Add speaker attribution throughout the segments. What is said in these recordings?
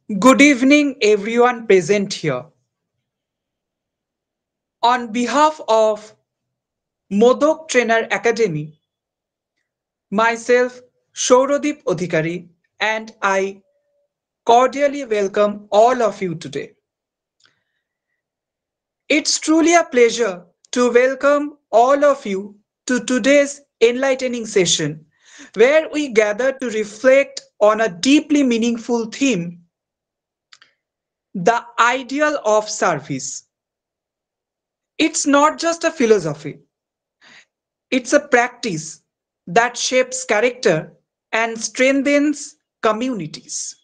Speaker 1: Good evening, everyone present here. On behalf of Modok Trainer Academy, myself, Shauradip Odhikari, and I cordially welcome all of you today. It's truly a pleasure to welcome all of you to today's enlightening session, where we gather to reflect on a deeply meaningful theme, the ideal of service. It's not just a philosophy, it's a practice that shapes character and strengthens communities.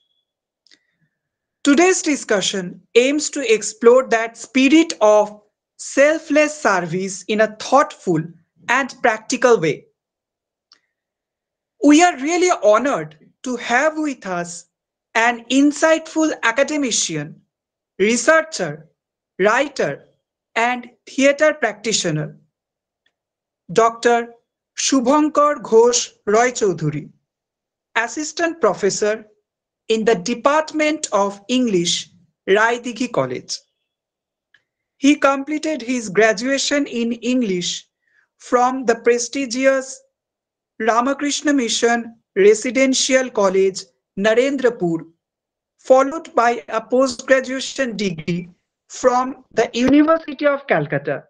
Speaker 1: Today's discussion aims to explore that spirit of selfless service in a thoughtful and practical way. We are really honored to have with us an insightful academician, researcher, writer, and theatre practitioner, Dr. Shubhankar Ghosh Roy Choudhury, Assistant Professor in the Department of English, Raidighi College. He completed his graduation in English from the prestigious Ramakrishna Mission Residential College, Narendrapur, followed by a post-graduation degree from the University of Calcutta.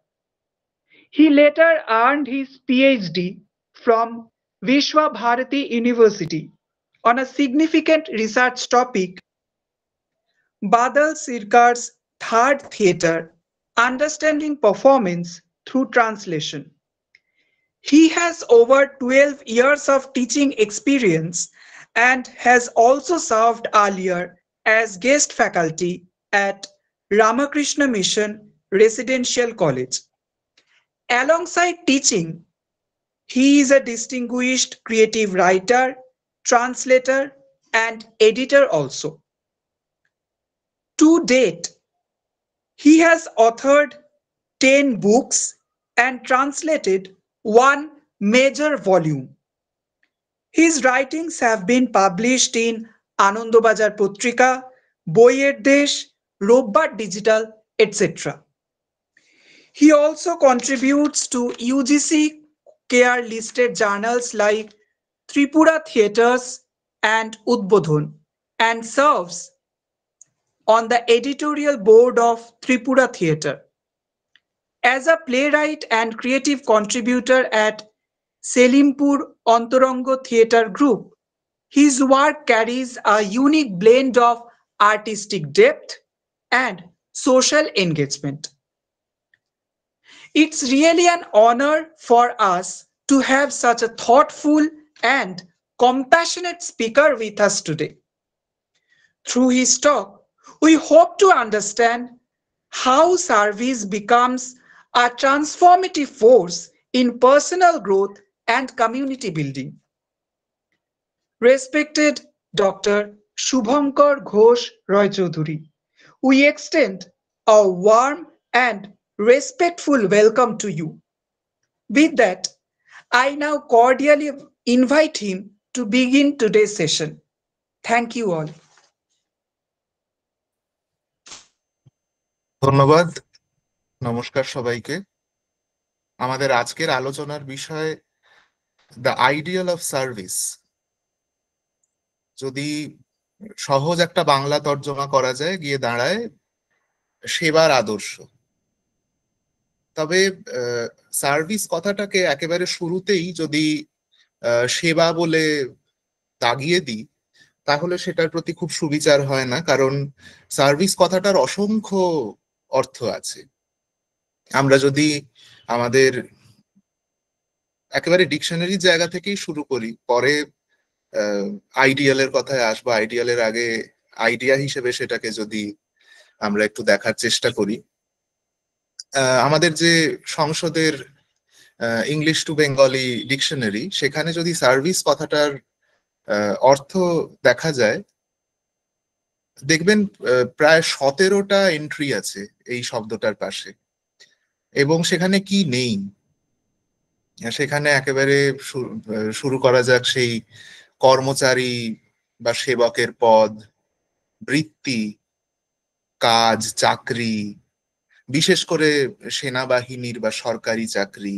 Speaker 1: He later earned his PhD from Vishwa Bharati University on a significant research topic, Badal Sircar's Third Theatre, Understanding Performance Through Translation. He has over 12 years of teaching experience and has also served earlier as guest faculty at Ramakrishna Mission Residential College. Alongside teaching, he is a distinguished creative writer, translator, and editor also. To date, he has authored 10 books and translated one major volume. His writings have been published in Anandabazar Potrika, Boyer Desh, Robbat Digital, etc. He also contributes to UGC care listed journals like Tripura Theatres and Udbodhon and serves on the editorial board of Tripura Theatre. As a playwright and creative contributor at Selimpur Antarango Theatre Group, his work carries a unique blend of artistic depth and social engagement. It's really an honor for us to have such a thoughtful and compassionate speaker with us today. Through his talk, we hope to understand how service becomes a transformative force in personal growth and community building. Respected Dr. Shubhankar Ghosh Roy Choudhury, we extend a warm and respectful welcome to you. With that, I now cordially invite him to begin today's session. Thank you all.
Speaker 2: ধন্যবাদ। নমস্কার সবাইকে। আমাদের আজকের আলোচনার বিষয় the ideal of service. যদি সহজ একটা বাংলা তর্জমা করা যায়, গিয়ে দাঁড়ায় সেবার আদর্শ। তবে সার্ভিস কথাটাকে একেবারে শুরুতেই যদি সেবা বলে দাগিয়ে দিই, তাহলে সেটার প্রতি খুব সুবিচার হয় না, কারণ সার্ভিস কথাটার অসংখ্য অর্থ আছে। আমরা যদি আমাদের একেবারে ডিকশনারির জায়গা থেকেই শুরু করি, পরে আইডিয়ালের কথায় আসবো, আইডিয়ালের আগে আইডিয়া হিসেবে সেটাকে যদি আমরা একটু দেখার চেষ্টা করি, আমাদের যে সংসদের ইংলিশ টু বেঙ্গলি ডিকশনারি, সেখানে যদি সার্ভিস কথাটার অর্থ দেখা যায়, দেখবেন প্রায় 17টা এন্ট্রি আছে এই শব্দটার পাশে, এবং সেখানে কি নেই। সেখানে একেবারে শুরু করা যাক সেই কর্মচারী বা সেবকের পদ, বৃত্তি, কাজ, চাকরি, বিশেষ করে সেনাবাহিনীর বা সরকারি চাকরি,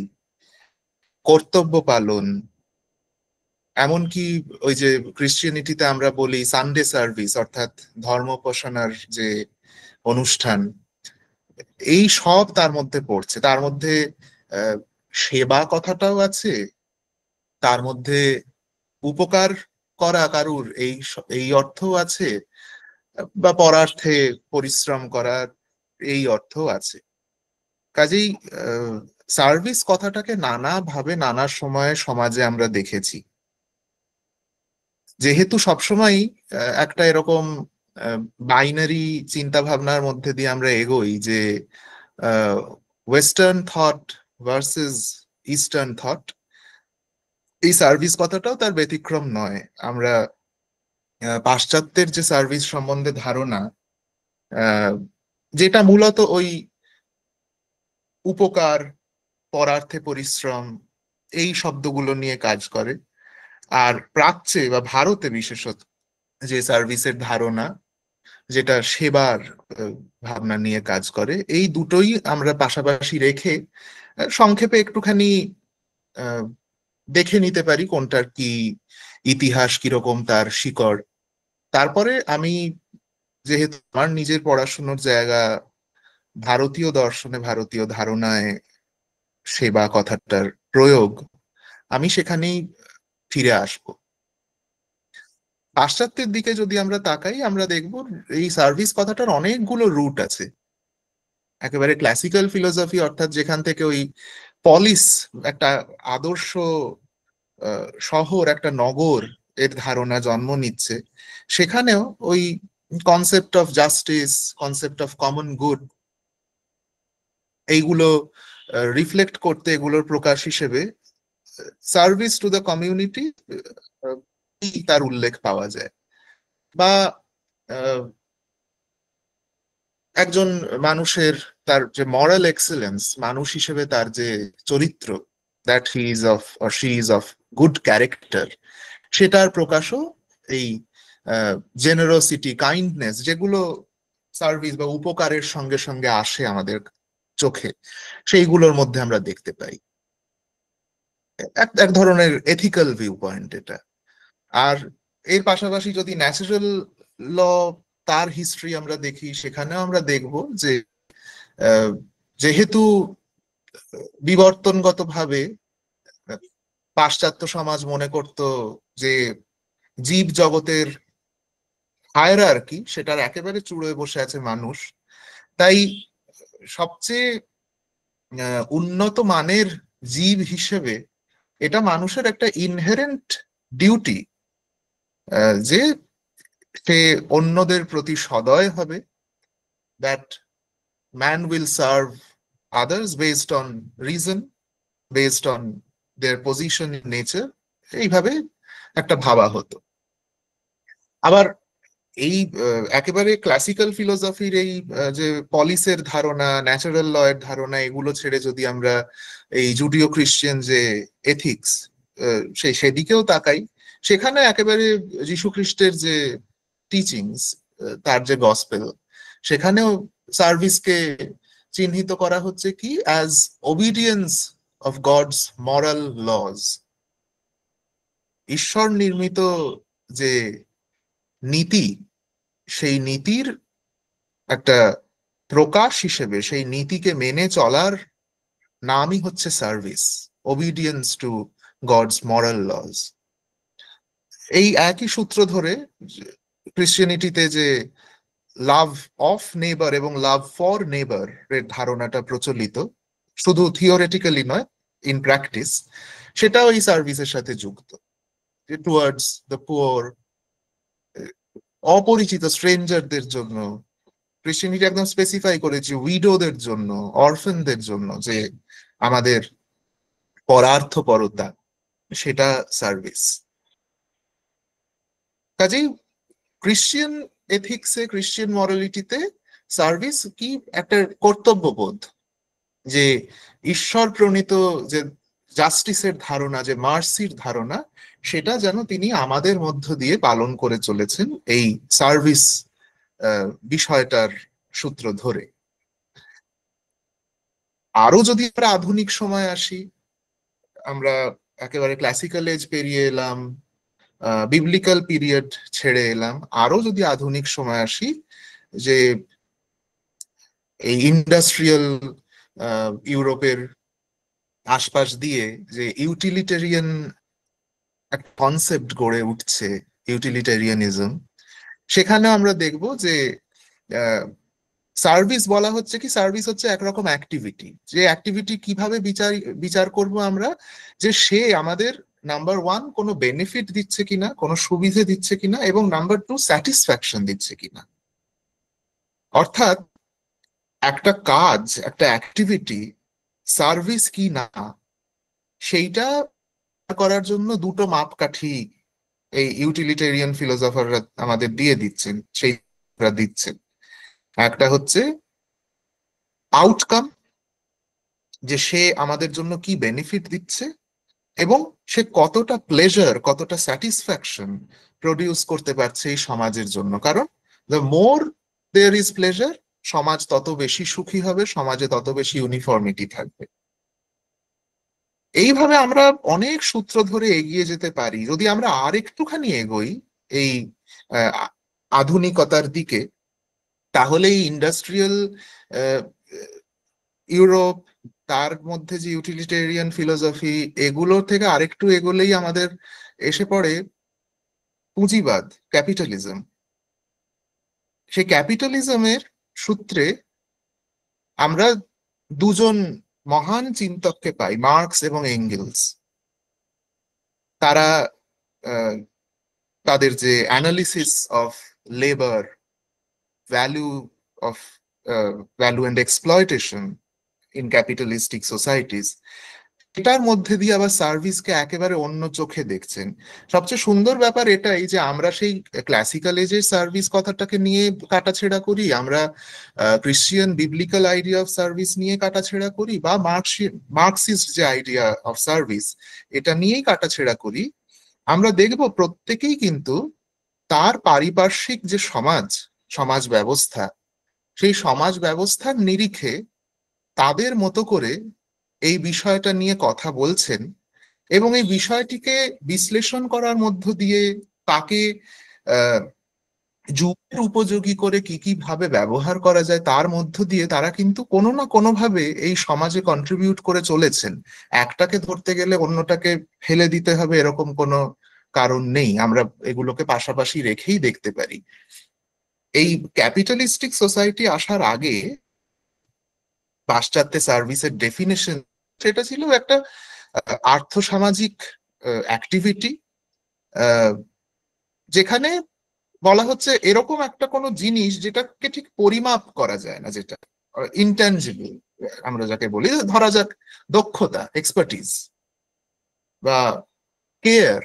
Speaker 2: কর্তব্য পালন, এমনকি ওই যে ক্রিশ্চিয়ানিটিতে আমরা বলি সানডে সার্ভিস, অর্থাৎ ধর্মোপাসনার যে অনুষ্ঠান, এই সব তার মধ্যে পড়ছে। তার মধ্যে আহ, সেবা কথাটাও আছে, তার মধ্যে উপকার করা কারুর এই অর্থও আছে, বা পরার্থে পরিশ্রম করার এই অর্থও আছে। কাজেই সার্ভিস কথাটাকে নানাভাবে নানা সময়ে সমাজে আমরা দেখেছি। যেহেতু সবসময় একটা এরকম বাইনারি চিন্তা ভাবনার মধ্যে দিয়ে আমরা এগোই যে western thought versus eastern thought, এই সার্ভিস কথাটাও তার ব্যতিক্রম নয়। আমরা পাশ্চাত্যের যে সার্ভিস সম্বন্ধে ধারণা, আহ, যেটা মূলত ওই উপকার, পরার্থে পরিশ্রম, এই শব্দগুলো নিয়ে কাজ করে, আর প্রাচ্যে বা ভারতে বিশেষত যে সার্ভিসের ধারণা, যেটা সেবার ভাবনা নিয়ে কাজ করে, এই দুটোই আমরা পাশাপাশি রেখে সংক্ষেপে একটুখানি আহ, দেখে নিতে পারি কোনটার কি ইতিহাস, কিরকম তার শিকড়। তারপরে আমি, যেহেতু আমার নিজের পড়াশুনোর জায়গা ভারতীয় দর্শনে, ভারতীয় ধারণায় সেবা কথাটার প্রয়োগ, আমি সেখানেই ফিরে আসবো। পাশ্চাত্যের দিকে যদি আমরা তাকাই, আমরা দেখব এই সার্ভিস কথাটার অনেকগুলো রুট আছে। একেবারে ক্লাসিক্যাল ফিলোসফি, অর্থাৎ যেখান থেকে ওই পলিস, একটা আদর্শ শহর, একটা নগর এর ধারণা জন্ম নিচ্ছে, সেখানেও ওই concept of justice, concept of common good, এইগুলো রিফ্লেক্ট করতে, এগুলোর প্রকাশ হিসেবে সার্ভিস টু দ্য কমিউনিটি তার উল্লেখ পাওয়া যায়। বা একজন মানুষের তার যে মরাল এক্সেলেন্স, মানুষ হিসেবে তার যে চরিত্র, that he is of or she is of good character, সেটার প্রকাশও এই জেনারোসিটি, কাইন্ডনেস, যেগুলো সার্ভিস বা উপকারের সঙ্গে সঙ্গে আসে আমাদের চোখে, সেইগুলোর মধ্যে আমরা দেখতে পাই। এক এক ধরনের এথিক্যাল ভিউ পয়েন্ট এটা। আর এর পাশাপাশি যদি ন্যাচারাল ল, তার হিস্ট্রি আমরা দেখি, সেখানেও আমরা দেখব যে যেহেতু বিবর্তনগতভাবে পাশ্চাত্য সমাজ মনে করত যে জীব জগতের হায়ারার্কি, সেটার একেবারে চূড়োয় বসে আছে মানুষ, তাই সবচেয়ে উন্নত মানের জীব হিসেবে এটা মানুষের একটা ইনহেরেন্ট ডিউটি যে সে অন্যদের প্রতি সদয় হবে, that man will serve others based on reason, based on their position in nature, এইভাবে একটা ভাবা হতো। আবার এই একেবারে ক্লাসিক্যাল ফিলোসফির এই যে পলিসের ধারণা, ন্যাচারাল ল এর ধারণা, এগুলো ছেড়ে যদি আমরা এই জুডিও খ্রিস্টিয়ান যে এথিক্স, সেদিকেও তাকাই, সেখানে একেবারে যীশু খ্রিস্টের যে টিচিংস, তার যে গসপেল, সেখানেও সার্ভিসকে চিহ্নিত করা হচ্ছে কি as obedience of God's moral laws. ঈশ্বর নির্মিত যে নীতি, সেই নীতির একটা প্রকাশ হিসেবে, সেই নীতিকে মেনে চলার নামই হচ্ছে service, obedience two gods moral lodge. এই একই সূত্র ধরে ক্রিশ্চিয়ানিটিতে যে লাভ অফ নেবার এবং লাভ ফর নেবার এর ধারণাটা প্রচলিত, শুধু থিওরিটিক্যালি নয়, ইন প্র্যাকটিস, সেটাও এই সার্ভিসের সাথে যুক্ত। টুয়ার্ডস দ্য পুয়ার, অপরিচিত স্ট্রেঞ্জারদের জন্য, ক্রিশ্চিয়ানিটি একদম স্পেসিফাই করেছে উইডোদের জন্য, অরফেনদের জন্য যে আমাদের পরার্থপরতা, সেটা সার্ভিস। কাজেই ক্রিশ্চিয়ান এথিক্সে, ক্রিশ্চিয়ান মরালিটিতে সার্ভিস কি একটা কর্তব্যবোধ, যে ঈশ্বর প্রণীত যে জাস্টিসের ধারণা, যে মার্সির ধারণা, সেটা যেন তিনি আমাদের মধ্য দিয়ে পালন করে চলেছেন এই সার্ভিস বিষয়টার সূত্র ধরে। আরো যদি আমরা আধুনিক সময় আসি, আমরা একেবারে ক্লাসিক্যাল এজ পেরিয়ে এলাম, বিবলিক্যাল পিরিয়ড ছেড়ে এলাম, আরো যদি আধুনিক সময় আসি, যে এই ইন্ডাস্ট্রিয়াল ইউরোপের আশপাশ দিয়ে যে ইউটিলিটেরিয়ান একটা কনসেপ্ট গড়ে উঠছে, ইউটিলিটেরিয়ানিজম, সেখানে আমরা দেখব যে সার্ভিস বলা হচ্ছে কি, সার্ভিস হচ্ছে একরকম অ্যাক্টিভিটি, যে অ্যাক্টিভিটি কিভাবে বিচার করব আমরা, যে সে আমাদের নাম্বার ওয়ান কোনো বেনিফিট দিচ্ছে কিনা, কোনো সুবিধে দিচ্ছে কিনা, এবং নাম্বার টু স্যাটিসফ্যাকশন দিচ্ছে কিনা। অর্থাৎ একটা কাজ, একটা অ্যাক্টিভিটি সার্ভিস কি না, সেইটা করার জন্য দুটো মাপকাঠি এই ইউটিলিটেরিয়ান ফিলোসফাররা আমাদের দিয়ে দিচ্ছেন, সেইটা দিচ্ছেন। একটা হচ্ছে আউটকাম, যে সে আমাদের জন্য কি বেনিফিট দিচ্ছে, এবং সে কতটা প্লেজার, কতটা স্যাটিসফ্যাকশন প্রডিউস করতে পারছে এই সমাজের জন্য। কারণ the more there is pleasure, সমাজ তত বেশি সুখী হবে, সমাজে তত বেশি ইউনিফর্মিটি থাকবে। এইভাবে আমরা অনেক সূত্র ধরে এগিয়ে যেতে পারি। যদি আমরা আর একটুখানি এগোই এই আধুনিকতার দিকে, তাহলে এই ইন্ডাস্ট্রিয়াল ইউরোপ, তার মধ্যে যে ইউটিলিটেরিয়ান ফিলোসফি, এগুলোর থেকে আরেকটু এগোলেই আমাদের এসে পড়ে পুঁজিবাদ, ক্যাপিটালিজম। সেই ক্যাপিটালিজমের সূত্রে আমরা দুজন মহান চিন্তককে পাই, মার্কস এবং এঙ্গেলস। তারা তাদের যে analysis of labour, value of value and exploitation in capitalistic societies, এটার মধ্যে দিয়ে আবার সার্ভিসকে একেবারে অন্য চোখে দেখছেন। সবচেয়ে সুন্দর ব্যাপার এটাই যে আমরা সেই ক্লাসিক্যাল এজের সার্ভিস কথাটাকে নিয়ে কাটাছেড়া করি, আমরা Christian biblical idea of service নিয়ে কাটাছেড়া করি, বা মার্কসিস্ট যে আইডিয়া অফ সার্ভিস, এটা নিয়েই কাটাছেড়া করি। আমরা দেখব প্রত্যেকেই কিন্তু তার পারিপার্শ্বিক যে সমাজ ব্যবস্থা, সেই সমাজ ব্যবস্থার নিরিখে তাদের মতো করে এই বিষয়টা নিয়ে কথা বলছেন, এবং এই বিষয়টিকে বিশ্লেষণ করার মধ্য দিয়ে তাকে যুগের উপযোগী করে কি কি ভাবে ব্যবহার করা যায়, তার মধ্য দিয়ে তারা কিন্তু কোনো না কোনো ভাবে এই সমাজে কন্ট্রিবিউট করে চলেছেন। একটাকে ধরতে গেলে অন্যটাকে ফেলে দিতে হবে এরকম কোনো কারণ নেই, আমরা এগুলোকে পাশাপাশি রেখেই দেখতে পারি। এই ক্যাপিটালিস্টিক সোসাইটি আসার আগে পাশ্চাত্যে সার্ভিসের ডেফিনেশন, সেটা ছিল একটা আর্থসামাজিক অ্যাক্টিভিটি, যেখানে বলা হচ্ছে এরকম একটা কোনো জিনিস যেটাকে ঠিক পরিমাপ করা যায় না, যেটা ইনট্যাঞ্জিবল আমরা যাকে বলি, ধরা যাক দক্ষতা, এক্সপার্টিজ, বা কেয়ার,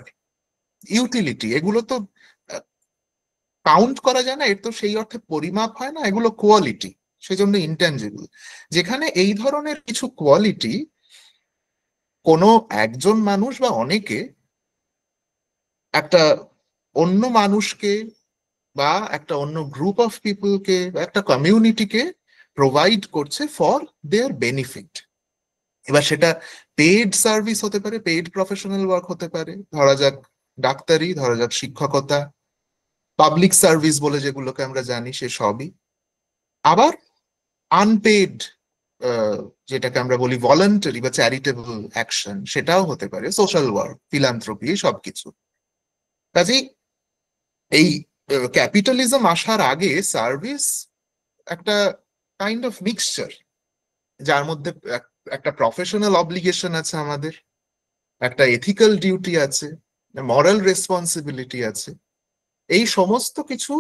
Speaker 2: ইউটিলিটি, এগুলো তো কাউন্ট করা যায় না, এর তো সেই অর্থে পরিমাপ হয় না, এগুলো কোয়ালিটি, সেজন্য ইনট্যাঞ্জিবল। যেখানে এই ধরনের কিছু কোয়ালিটি কোনো একজন মানুষ বা অনেকে একটা অন্য মানুষকে, বা একটা অন্য গ্রুপ অফ পিপলকে, বা একটা কমিউনিটিকে প্রোভাইড করছে ফর দেয়ার বেনিফিট। এবার সেটা পেইড সার্ভিস হতে পারে, পেইড প্রফেশনাল ওয়ার্ক হতে পারে, ধরা যাক ডাক্তারি, ধরা যাক শিক্ষকতা, পাবলিক সার্ভিস বলে যেগুলোকে আমরা জানি, সে সবই। আবার আনপেইড, যেটাকে আমরা বলি ভলান্টারি বা চ্যারিটেবল অ্যাকশন, সেটাও হতে পারে, সোশ্যাল ওয়ার্ক, ফিলান্থ্রপি, সবকিছু। কাজেই এই ক্যাপিটালিজম আসার আগে সার্ভিস একটা কাইন্ড অফ মিক্সচার, যার মধ্যে একটা প্রফেশনাল অব্লিগেশন আছে আমাদের, একটা এথিক্যাল ডিউটি আছে, মরাল রেসপন্সিবিলিটি আছে। এই সমস্ত কিছু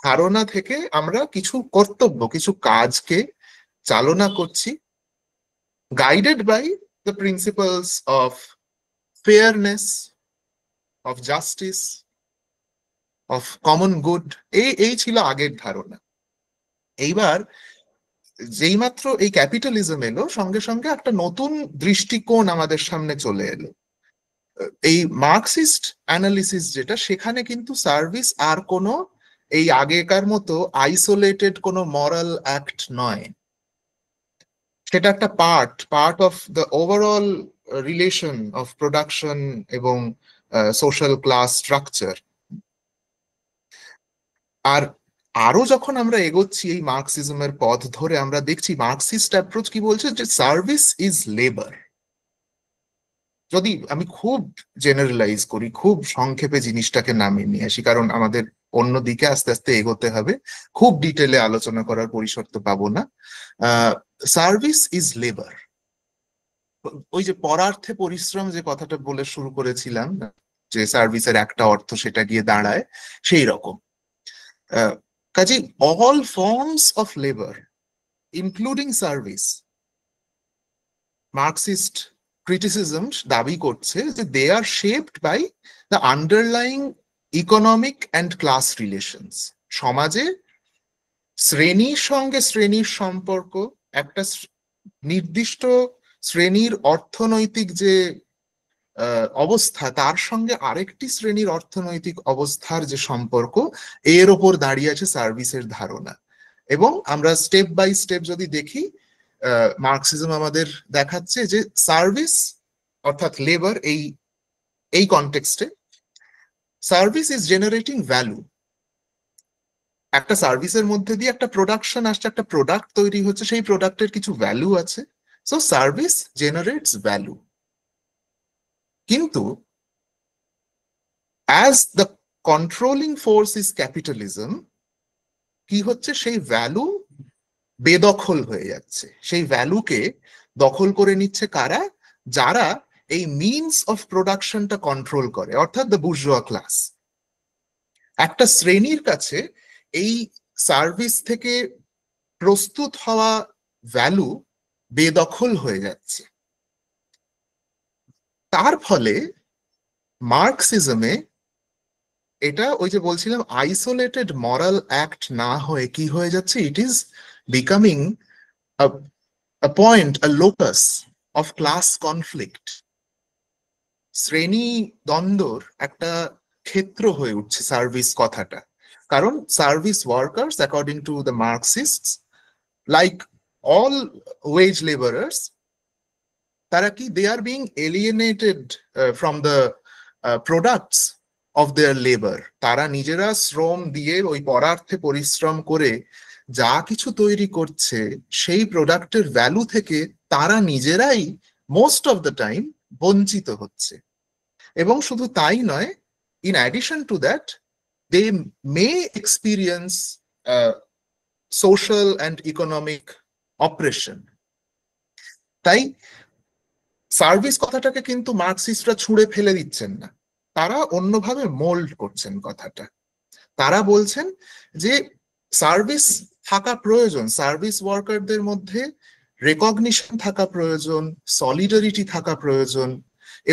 Speaker 2: ধারণা থেকে আমরা কিছু কর্তব্য, কিছু কাজকে চালনা করছি, guided by the principles of fairness, of justice, of common good. এই ছিল আগের ধারণা। এইবার যেই মাত্র এই ক্যাপিটালিজম এলো, সঙ্গে সঙ্গে একটা নতুন দৃষ্টিকোণ আমাদের সামনে চলে এলো। এই মার্কসিস্ট অ্যানালিসিস যেটা, সেখানে কিন্তু সার্ভিস আর কোনো এই আগেকার মতো আইসোলেটেড কোনো মরাল অ্যাক্ট নয়, সেটা একটা part of the overall relation of production এবং সোশ্যাল ক্লাস স্ট্রাকচার। আর আরো যখন আমরা এগোচ্ছি এই মার্কসিজমের পথ ধরে, আমরা দেখছি মার্কসিস্ট অ্যাপ্রোচ কি বলছে, যে সার্ভিস ইজ লেবার। যদি আমি খুব জেনারেলাইজ করি, খুব সংক্ষেপে জিনিসটাকে নামিয়ে নিয়ে আসি, কারণ আমাদের অন্য দিকে আস্তে আস্তে এগোতে হবে, খুব ডিটেলে আলোচনা করার পরিসর তো পাবো না। সার্ভিস ইজ লেবার, ওই যে পরার্থে পরিশ্রম যে কথাটা বলে শুরু করেছিলাম, যে সার্ভিসের একটা অর্থ সেটা গিয়ে দাঁড়ায় সেই রকম। কাজে all forms of labour including service, Marxist criticism দাবি করছে যে they are shaped by the underlying economic and class relations. সমাজে শ্রেণীর সঙ্গে শ্রেণীর সম্পর্ক, একটা নির্দিষ্ট শ্রেণীর অর্থনৈতিক যে অবস্থা, তার সঙ্গে আরেকটি শ্রেণীর অর্থনৈতিক অবস্থার যে সম্পর্ক, এর ওপর দাঁড়িয়ে আছে সার্ভিসের ধারণা। এবং আমরা স্টেপ বাই স্টেপ যদি দেখি, মার্কসিজম আমাদের দেখাচ্ছে যে সার্ভিস অর্থাৎ লেবার, এই কনটেক্সটে সার্ভিস ইজ জেনারেটিং ভ্যালু। একটা সার্ভিসের মধ্যে দিয়ে একটা প্রোডাকশন আসছে, একটা প্রোডাক্ট তৈরি হচ্ছে, সেই প্রোডাক্টের কিছু ভ্যালু আছে। So service generates value. কিন্তু as the controlling force is capitalism, কি হচ্ছে, সেই ভ্যালু বেদখল হয়ে যাচ্ছে। সেই ভ্যালুকে দখল করে নিচ্ছে কারা? যারা এই মিনস অফ প্রোডাকশনটা কন্ট্রোল করে, অর্থাৎ দ্য বুর্জোয়া ক্লাস। একটা শ্রেণীর কাছে এই সার্ভিস থেকে প্রস্তুত হওয়া ভ্যালু বেদখল হয়ে যাচ্ছে। তার ফলে মার্কসিজমে এটা, ওই যে বলছিলাম, আইসোলেটেড মরাল অ্যাক্ট না হয়ে কি হয়ে যাচ্ছে, it is becoming a point, a locus of class conflict. শ্রেণী দ্বন্দ্বর একটা ক্ষেত্র হয়ে উঠছে সার্ভিস কথাটা। কারণ service workers, according to the Marxists, like all wage labourers, তারা কি, they are being alienated from the products of their labour. তারা নিজেরা শ্রম দিয়ে, ওই পরার্থে পরিশ্রম করে যা কিছু তৈরি করছে, সেই প্রোডাক্টের ভ্যালু থেকে তারা নিজেরাই মোস্ট অফ দ্য টাইম বঞ্চিত হচ্ছে। এবং শুধু তাই নয়, in addition to that, they may experience social and economic oppression. তাই সার্ভিস কথাটাকে কিন্তু মার্কসিস্টরা ছুঁড়ে ফেলে দিচ্ছেন না, তারা অন্যভাবে মোল্ড করছেন কথাটা। তারা বলছেন যে সার্ভিস থাকা প্রয়োজন, সার্ভিস ওয়ার্কারদের মধ্যে রেকগনিশন থাকা প্রয়োজন, সলিডারিটি থাকা প্রয়োজন,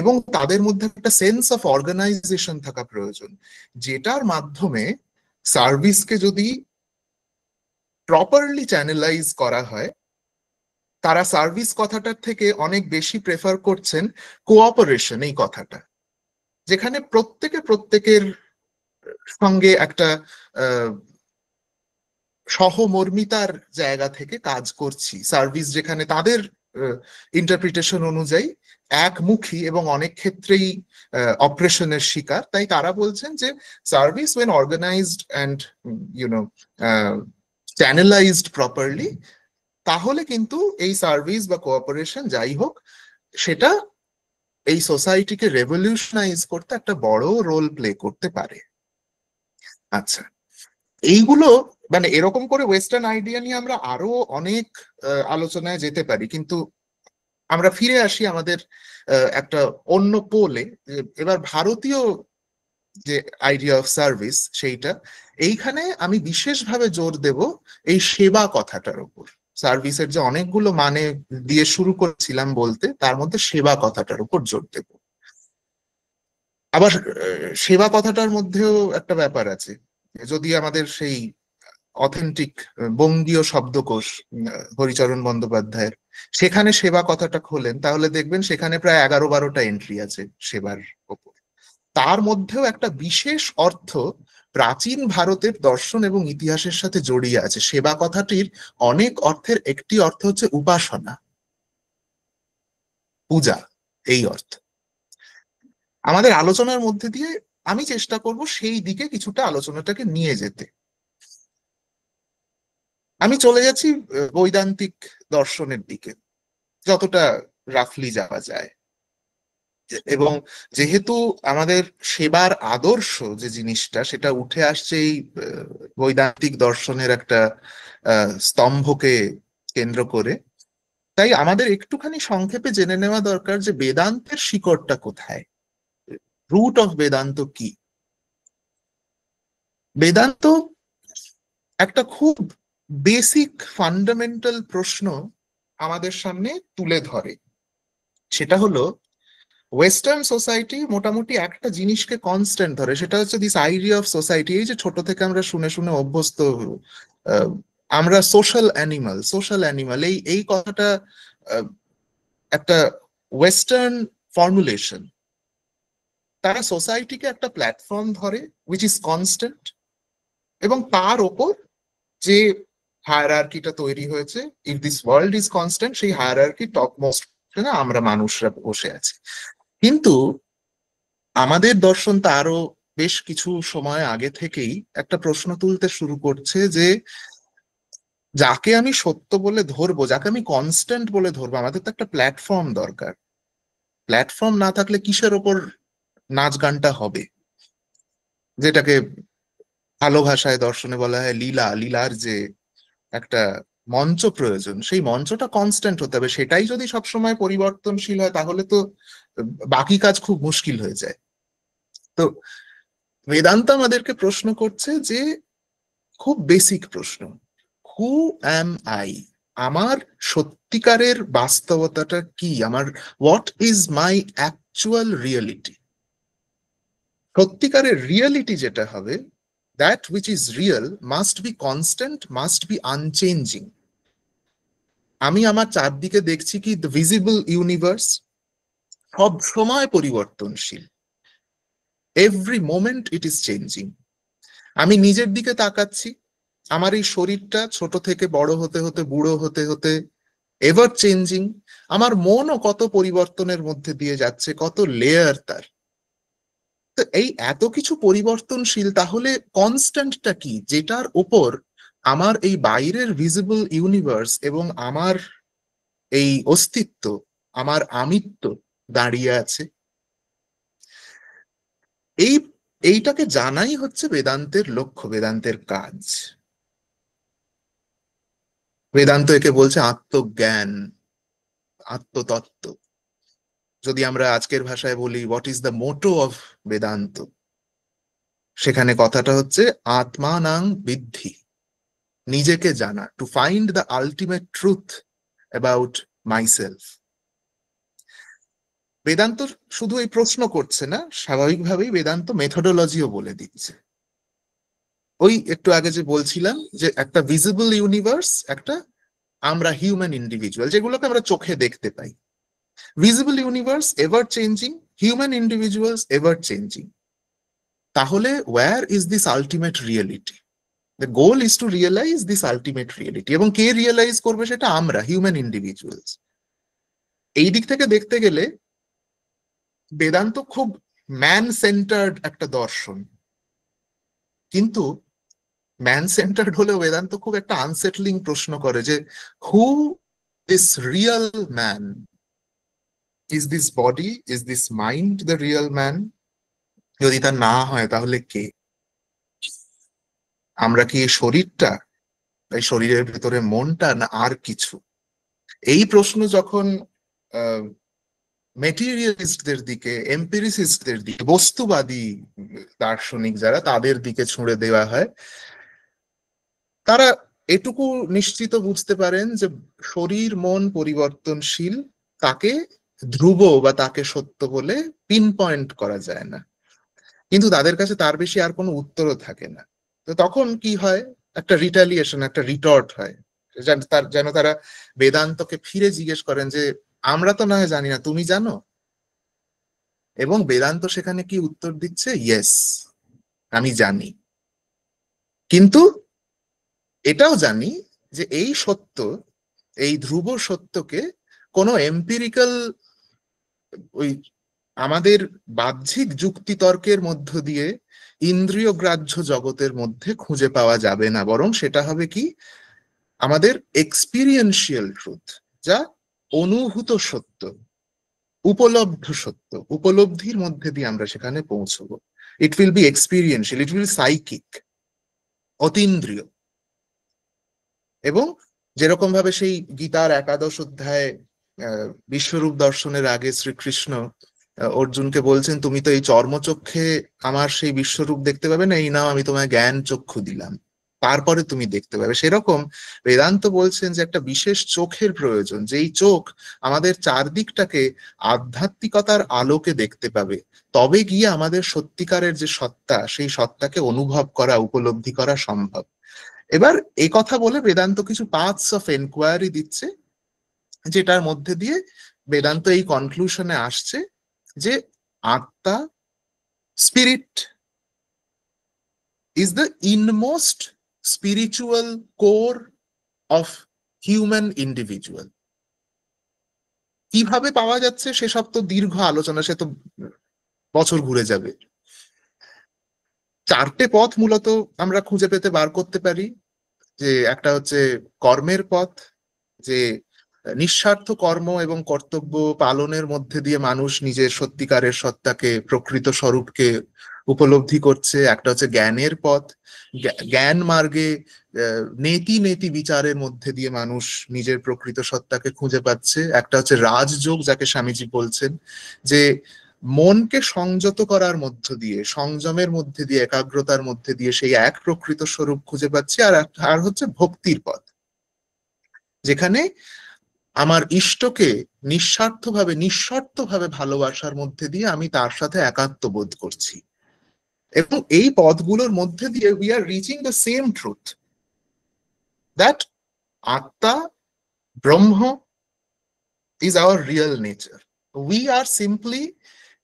Speaker 2: এবং তাদের মধ্যে একটা সেন্স অফ অর্গানাইজেশন থাকা প্রয়োজন, যেটার মাধ্যমে সার্ভিসকে যদি প্রপারলি চ্যানেলাইজ করা হয়, তারা সার্ভিস কথাটার থেকে অনেক বেশি প্রেফার করছেন কোঅপারেশন, এই কথাটা, যেখানে প্রত্যেকে প্রত্যেকের সঙ্গে একটা সহমর্মিতার জায়গা থেকে কাজ করছি। সার্ভিস যেখানে তাদের ইন্টারপ্রিটেশন অনুযায়ী একমুখী এবং অনেক ক্ষেত্রেই অপারেশনের শিকার। তাই তারা বলছেন যে service when organised and channelised properly, তাহলে কিন্তু এই সার্ভিস বা কোঅপারেশন যাই হোক, সেটা এই সোসাইটিকে রেভলিউশনাইজ করতে একটা বড় রোল প্লে করতে পারে। আচ্ছা, এইগুলো মানে এরকম করে ওয়েস্টার্ন আইডিয়া নিয়ে আমরা আরো অনেক আলোচনায় যেতে পারি, কিন্তু আমরা ফিরে আসি আমাদের একটা অন্য পোলে। এবার ভারতীয় যে আইডিয়া অফ সার্ভিস, সেইটা, এইখানে আমি বিশেষভাবে জোর দেব এই সেবা কথাটার উপর। সার্ভিসের যে অনেকগুলো মানে দিয়ে শুরু করেছিলাম বলতে, তার মধ্যে সেবা কথাটার উপর জোর দেব। আবার সেবা কথাটার মধ্যেও একটা ব্যাপার আছে, যদি আমাদের সেই অথেন্টিক বঙ্গীয় শব্দকোষ হরিচরণ বন্দ্যোপাধ্যায়ের, সেখানে সেবা কথাটা খোলেন, তাহলে দেখবেন সেখানে প্রায় 11-12টা এন্ট্রি আছে সেবার ওপর। তার মধ্যেও একটা বিশেষ অর্থ প্রাচীন ভারতের দর্শন এবং ইতিহাসের সাথে জড়িয়ে আছে। সেবা কথাটির অনেক অর্থের একটি অর্থ হচ্ছে উপাসনা, পূজা, এই অর্থ। আমাদের আলোচনার মধ্যে দিয়ে আমি চেষ্টা করব সেই দিকে কিছুটা আলোচনাটাকে নিয়ে যেতে। আমি চলে যাচ্ছি বৈদান্তিক দর্শনের দিকে, যতটা রাফলি যাওয়া যায়। এবং যেহেতু আমাদের সেবার আদর্শ যে জিনিসটা, সেটা উঠে আসছে এই বৈদান্তিক দর্শনের একটা স্তম্ভকে কেন্দ্র করে, তাই আমাদের একটুখানি সংক্ষেপে জেনে নেওয়া দরকার যে বেদান্তের শিকড়টা কোথায়, রুট অফ বেদান্ত কি। বেদান্ত একটা খুব বেসিক ফান্ডামেন্টাল প্রশ্ন আমাদের সামনে তুলে ধরে। সেটা হলো, ওয়েস্টার্ন সোসাইটি মোটামুটি একটা জিনিসকে কনস্ট্যান্ট ধরে, সেটা হচ্ছে দিস আইডিয়া অফ সোসাইটি। এই যে ছোট থেকে আমরা শুনে শুনে অভ্যস্ত, আমরা সোশ্যাল অ্যানিমাল, সোশ্যাল অ্যানিমাল, এই এই কথাটা একটা ওয়েস্টার্ন ফর্মুলেশন। তারা সোসাইটিকে একটা প্ল্যাটফর্ম ধরে উইচ ইজ কনস্ট্যান্ট, এবং তার ওপর যে হায়ারার্কিটা তৈরি হয়েছে, if this world is constant, সেই হায়ারার্কি টপ মোস্ট আমরা মানুষরা বসে আছি। কিন্তু আমাদের দর্শন তারও বেশ কিছু সময় আগে থেকেই একটা প্রশ্ন তুলতে শুরু করছে যে যাকে আমি সত্য বলে ধরবো, যাকে আমি কনস্ট্যান্ট বলে ধরবো, আমাদের তো একটা প্ল্যাটফর্ম দরকার। প্ল্যাটফর্ম না থাকলে কিসের ওপর নাচ গানটা হবে? যেটাকে ভালো ভাষায় দর্শনে বলা হয় লীলা। লীলার যে একটা মঞ্চ প্রয়োজন, সেই মঞ্চটা কনস্ট্যান্ট হতে হবে। সেটাই যদি সবসময় পরিবর্তনশীল হয়, তাহলে তো বাকি কাজ খুব মুশকিল হয়ে যায়। তো বেদান্ত আমাদেরকে প্রশ্ন করছে যে, খুব বেসিক প্রশ্ন, হু অ্যাম আই? আমার সত্যিকারের বাস্তবতাটা কি? আমার what is my actual reality? সত্যিকারের রিয়েলিটি যেটা হবে, that which is real must be constant, must be আনচেঞ্জিং। আমি আমার চারদিকে দেখছি কি, দ্য ভিজিবল ইউনিভার্স সব সময় পরিবর্তনশীল, every moment it is changing. আমি নিজের দিকে তাকাচ্ছি, আমার এই শরীরটা ছোট থেকে বড় হতে হতে, বুড়ো হতে হতে এভার চেঞ্জিং। আমার মনও কত পরিবর্তনের মধ্যে দিয়ে যাচ্ছে, কত লেয়ার তার। তো এই এত কিছু পরিবর্তনশীল, তাহলে কনস্ট্যান্টটা কি, যেটার ওপর আমার এই বাইরের ভিজিবল ইউনিভার্স এবং আমার এই অস্তিত্ব, আমার আমিত্ব দাঁড়িয়ে আছে? এই এইটাকে জানাই হচ্ছে বেদান্তের লক্ষ্য, বেদান্তের কাজ। বেদান্ত একে বলছে আত্মজ্ঞান, আত্মতত্ত্ব। যদি আমরা আজকের ভাষায় বলি what is the motto of Vedanta, সেখানে কথাটা হচ্ছে আত্মানাং বিদ্ধি, নিজেকে জানা, to find the ultimate truth about myself. Vedanta শুধু এই প্রশ্ন করছে না, স্বাভাবিকভাবেই বেদান্ত মেথোডোলজিও বলে দিচ্ছে। ওই একটু আগে যে বলছিলাম যে একটা ভিজিবল ইউনিভার্স, একটা আমরা হিউম্যান ইন্ডিভিজুয়াল, যেগুলোকে আমরা চোখে দেখতে পাই। Visible universe ever changing, human individuals ever changing. তাহলে where is this ultimate reality? The goal is to realise this ultimate reality. এবং কে রিয়েলাইজ করবে সেটা? আমরা, হিউম্যান ইন্ডিভিজুয়ালস। এই দিক থেকে দেখতে গেলে বেদান্ত খুব ম্যান সেন্টার্ড একটা দর্শন, কিন্তু ম্যান সেন্টার্ড হলেও বেদান্ত খুব একটা আনসেটলিং প্রশ্ন করে যে হু this real man? Is this body, is this mind the real man? যদি তা না হয়, তাহলে কে? আমরা কি এই শরীরটা, এই শরীরের ভেতরে মনটা, না আর কিছু? এই প্রশ্ন যখন মেটেরিয়ালিস্টদের দিকে, এম্পিরিসিস্টদের দিকে, বস্তুবাদী দার্শনিক যারা, তাদের দিকে ছুঁড়ে দেওয়া হয়, তারা এটুকু নিশ্চিত বুঝতে পারেন যে শরীর মন পরিবর্তনশীল, তাকে ধ্রুব বা তাকে সত্য বলে পিন পয়েন্ট করা যায় না। কিন্তু তাদের কাছে তার বেশি আর কোনো উত্তরও থাকে না। তো তখন কি হয়? একটা রিটালিয়েশন, একটা রিটর্ট হয়, যেন তারা বেদান্তকে ফিরে জিজ্ঞেস করেন যে আমরা তো না হয় জানি না, তুমি জানো? এবং বেদান্ত সেখানে কি উত্তর দিচ্ছে? ইয়েস, আমি জানি। কিন্তু এটাও জানি যে এই সত্য, এই ধ্রুব সত্যকে কোনো এম্পিরিক্যাল ওই আমাদের বাহ্যিক যুক্তিতর্কের মধ্য দিয়ে ইন্দ্রিয় গ্রাহ্য জগতের মধ্যে খুঁজে পাওয়া যাবে না, বরং সেটা হবে কি আমাদের এক্সপিরিয়েন্সিয়াল ট্রুথ, যা অনুভূত সত্য, উপলব্ধ সত্য, উপলব্ধির মধ্যে দিয়ে আমরা সেখানে পৌঁছবো। It will be experiential, it will psychic, অতীন্দ্রিয়। এবং যেরকম ভাবে সেই গীতার একাদশ অধ্যায়ে বিশ্বরূপ দর্শনের আগে শ্রীকৃষ্ণ অর্জুনকে বলছেন, তুমি তো এই চর্মচক্ষে আমার সেই বিশ্বরূপ দেখতে পাবে না, এই নাও আমি তোমায় জ্ঞান চক্ষু দিলাম, তারপরে তুমি দেখতে পাবে। সেরকম বেদান্ত বলছেন যে একটা বিশেষ চোখের প্রয়োজন, যেই চোখ আমাদের চারদিকটাকে আধ্যাত্মিকতার আলোকে দেখতে পাবে, তবে গিয়ে আমাদের সত্যিকারের যে সত্তা, সেই সত্তাকে অনুভব করা, উপলব্ধি করা সম্ভব। এবার এই কথা বলে বেদান্ত কিছু পাথস অফ এনকোয়ারি দিচ্ছে, যেটার মধ্যে দিয়ে বেদান্ত এই কনক্লুশনে আসছে যে আত্মা, spirit, is the inmost spiritual core of human individual. কিভাবে পাওয়া যাচ্ছে সেসব তো দীর্ঘ আলোচনা, সে তো বছর ঘুরে যাবে। চারটে পথ মূলত আমরা খুঁজে পেতে বার করতে পারি। যে একটা হচ্ছে কর্মের পথ, যে নিঃস্বার্থ কর্ম এবং কর্তব্য পালনের মধ্যে দিয়ে মানুষ নিজের সত্যিকারের সত্তাকে, প্রকৃত স্বরূপকে উপলব্ধি করছে। একটা হচ্ছে জ্ঞানের পথ, জ্ঞান মার্গে নেতি নেতি বিচারের মধ্যে দিয়ে মানুষ নিজের প্রকৃত সত্তাকে খুঁজে পাচ্ছে। একটা হচ্ছে রাজযোগ, যাকে স্বামীজি বলছেন যে মনকে সংযত করার মধ্য দিয়ে, সংযমের মধ্যে দিয়ে, একাগ্রতার মধ্যে দিয়ে সেই এক প্রকৃত স্বরূপ খুঁজে পাচ্ছি। আর হচ্ছে ভক্তির পথ, যেখানে আমার ইষ্টকে নিঃস্বার্থভাবে, নিঃশর্তভাবে ভালোবাসার মধ্যে দিয়ে আমি তার সাথে একাত্ম বোধ করছি। এবং এই পথগুলোর মধ্যে দিয়ে we are reaching the same truth, that আত্মা, ব্রহ্ম is our real nature. We are simply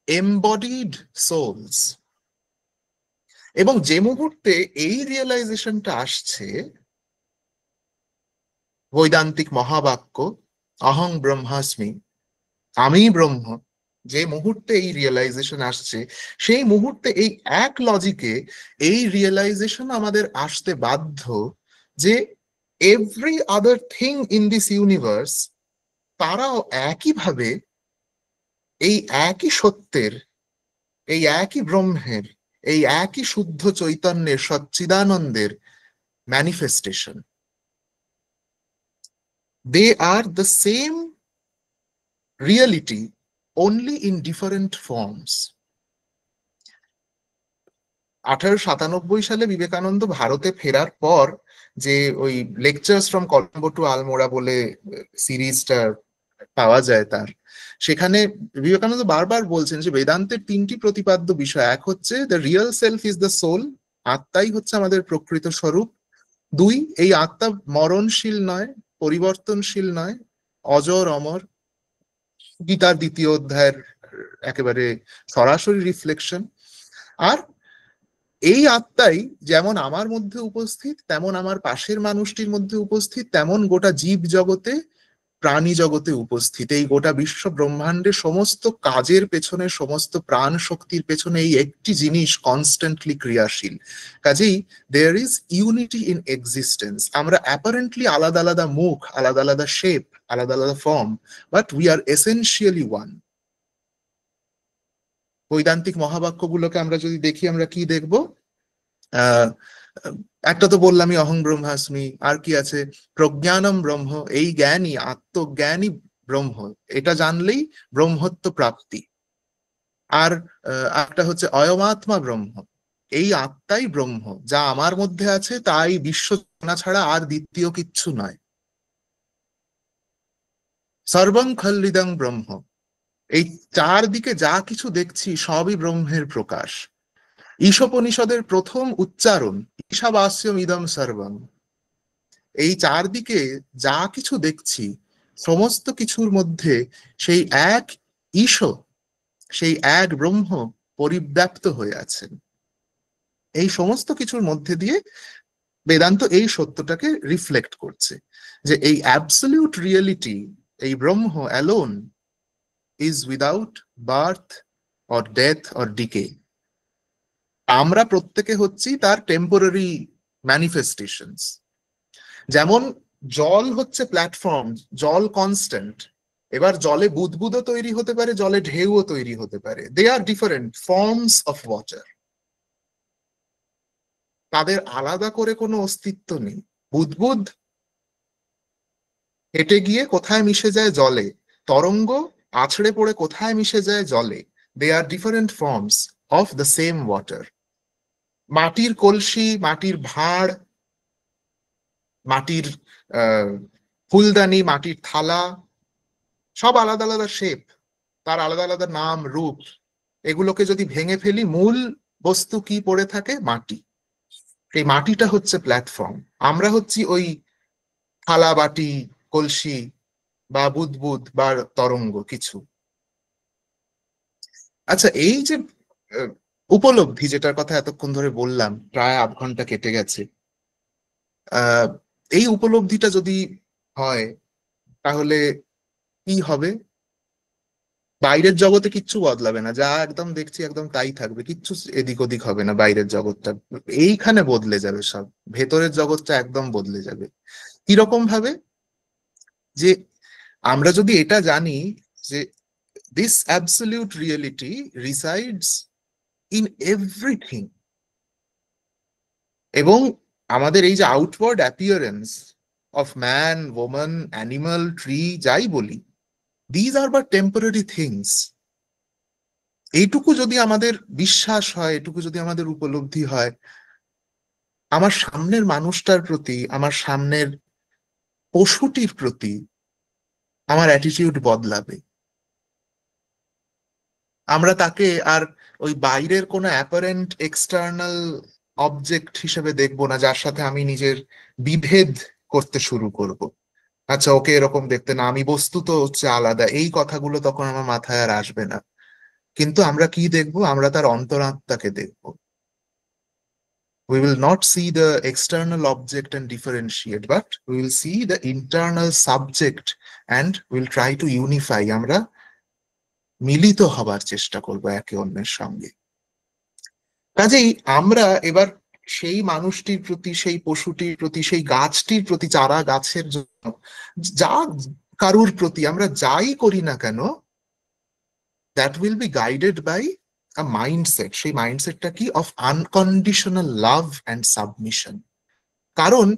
Speaker 2: embodied souls. এবং যে মুহূর্তে এই রিয়েলাইজেশনটা আসছে, বৈদান্তিক মহাবাক্য অহং ব্রহ্মাস্মি, আমি ব্রহ্ম, যে মুহূর্তে এই রিয়েলাইজেশন আসছে, সেই মুহূর্তে এই এক লজিকে এই রিয়েলাইজেশন আমাদের আসতে বাধ্য যে every other thing in this universe, তারাও একইভাবে এই একই সত্যের, এই একই ব্রহ্মের, এই একই শুদ্ধ চৈতন্যের, সচ্চিদানন্দের manifestation. They are the same reality, only in different forms. 1897 সালে বিবেকানন্দ ভারতে ফেরার পর যে ওই lectures from Colombo to Almora বলে সিরিজটা পাওয়া যায় তার, সেখানে বিবেকানন্দ বারবার বলছেন যে বেদান্তের তিনটি প্রতিপাদ্য বিষয়। এক হচ্ছে the real self is the soul, আত্মাই হচ্ছে আমাদের প্রকৃত স্বরূপ। দুই, এই আত্মা মরণশীল নয়, পরিবর্তনশীল নয়, অজর অমর, গীতার দ্বিতীয় অধ্যায়ের একেবারে সরাসরি রিফ্লেকশন। আর এই আত্মাই যেমন আমার মধ্যে উপস্থিত, তেমন আমার পাশের মানুষটির মধ্যে উপস্থিত, তেমন গোটা জীব জগতে, প্রাণী জগতে উপস্থিত। এই গোটা বিশ্ব ব্রহ্মাণ্ডের সমস্ত কাজের পেছনে, সমস্ত প্রাণ শক্তির পেছনে এই একটি জিনিস কনস্ট্যান্টলি ক্রিয়াশীল। কাজেই there is unity in existence. আমরা অ্যাপারেন্টলি আলাদা আলাদা মুখ, আলাদা আলাদা শেপ, আলাদা আলাদা form, but we are essentially one. বৈদান্তিক মহাবাক্যগুলোকে আমরা যদি দেখি, আমরা কি দেখব? একটা তো বললামই, অহং ব্রহ্মাস্মি। আর কি আছে? প্রজ্ঞানম ব্রহ্ম, এই জ্ঞানই, আত্মজ্ঞানই ব্রহ্ম, এটা জানলেই ব্রহ্মত্ব প্রাপ্তি। আর একটা হচ্ছে অয়মাত্মা ব্রহ্ম, এই আত্মাই ব্রহ্ম, যা আমার মধ্যে আছে তাই বিশ্ব ছাড়া আর দ্বিতীয় কিচ্ছু নয়। সর্বং খল্লিদং ব্রহ্ম, এই চারদিকে যা কিছু দেখছি সবই ব্রহ্মের প্রকাশ। ঈশোপনিষদের প্রথম উচ্চারণ ঈশাবাস্যম ইদম সর্বম। এই চারদিকে যা কিছু দেখছি, সমস্ত কিছুর মধ্যে সেই এক ঈশ, সেই এক ব্রহ্ম পরিব্যাপ্ত হয়ে আছেন। এই সমস্ত কিছুর মধ্যে দিয়ে বেদান্ত এই সত্যটাকে রিফ্লেক্ট করছে যে এই অ্যাবসলিউট রিয়েলিটি, এই Brahman alone is without birth or death or decay. আমরা প্রত্যেকে হচ্ছি তার টেম্পোরারি ম্যানিফেস্টেশনস। যেমন জল হচ্ছে প্ল্যাটফর্ম, জল কনস্ট্যান্ট। এবার জলে বুদবুদও তৈরি হতে পারে, জলে ঢেউও তৈরি হতে পারে। দে are different forms of water, তাদের আলাদা করে কোনো অস্তিত্ব নেই। বুদবুদ হেঁটে গিয়ে কোথায় মিশে যায়? জলে। তরঙ্গ আছড়ে পড়ে কোথায় মিশে যায়? জলে। They are different forms of the same water. মাটির কলসি, মাটির ভাঁড়, মাটির ফুলদানি, মাটির থালা, সব আলাদা আলাদা শেপ, তার আলাদা আলাদা নাম, রূপ। এগুলোকে যদি ভেঙে ফেলি, মূল বস্তু কি পড়ে থাকে? মাটি। এই মাটিটা হচ্ছে প্ল্যাটফর্ম। আমরা হচ্ছি ওই থালা, বাটি, কলসি বা বুদবুদ বা তরঙ্গ কিছু। আচ্ছা, এই যে উপলব্ধি, যেটার কথা এতক্ষণ ধরে বললাম, প্রায় আধ ঘন্টা কেটে গেছে, এই উপলব্ধিটা যদি হয় তাহলে কি হবে? বাইরের জগতে কিচ্ছু বদলাবে না, যা একদম দেখছি একদম তাই থাকবে, কিচ্ছু এদিক ওদিক হবে না। বাইরের জগৎটা এইখানে বদলে যাবে সব, ভেতরের জগৎটা একদম বদলে যাবে। কিরকম ভাবে? যে আমরা যদি এটা জানি যে this absolute reality resides in everything, এবং আমাদের এই যে outward appearance of man, woman, animal, tree, যাই বলি, these are but temporary things. এইটুকু যদি আমাদের বিশ্বাস হয়, এটুকু যদি আমাদের উপলব্ধি হয়, আমার সামনের মানুষটার প্রতি, আমার সামনের পশুটির প্রতি আমার অ্যাটিটিউড বদলাবে। আমরা তাকে আর ওই বাইরের কোনো অ্যাপারেন্ট এক্সটার্নাল অবজেক্ট হিসেবে দেখবো না, যার সাথে আমি নিজের বিভেদ করতে শুরু করব। আচ্ছা, ওকে এরকম দেখতে না, আমি বস্তু তো হচ্ছে আলাদা, এই কথাগুলো তখন আমার মাথায় আর আসবে না। কিন্তু আমরা কি দেখবো? আমরা তার অন্তরাত্মাকে দেখবো। We will not see the external object and differentiate, but we will see the internal subject and we'll try to unify. আমরা মিলিত হবার চেষ্টা করব একে অন্যের সঙ্গে। কাজেই আমরা এবার সেই মানুষটির প্রতি, সেই পশুটির প্রতি, সেই গাছটির প্রতি, চারা গাছের জন্য, যা কারুর প্রতি আমরা যাই করি না কেন, that will be guided by a mindset. সেই মাইন্ডসেটটা কি? Of unconditional love and submission. কারণ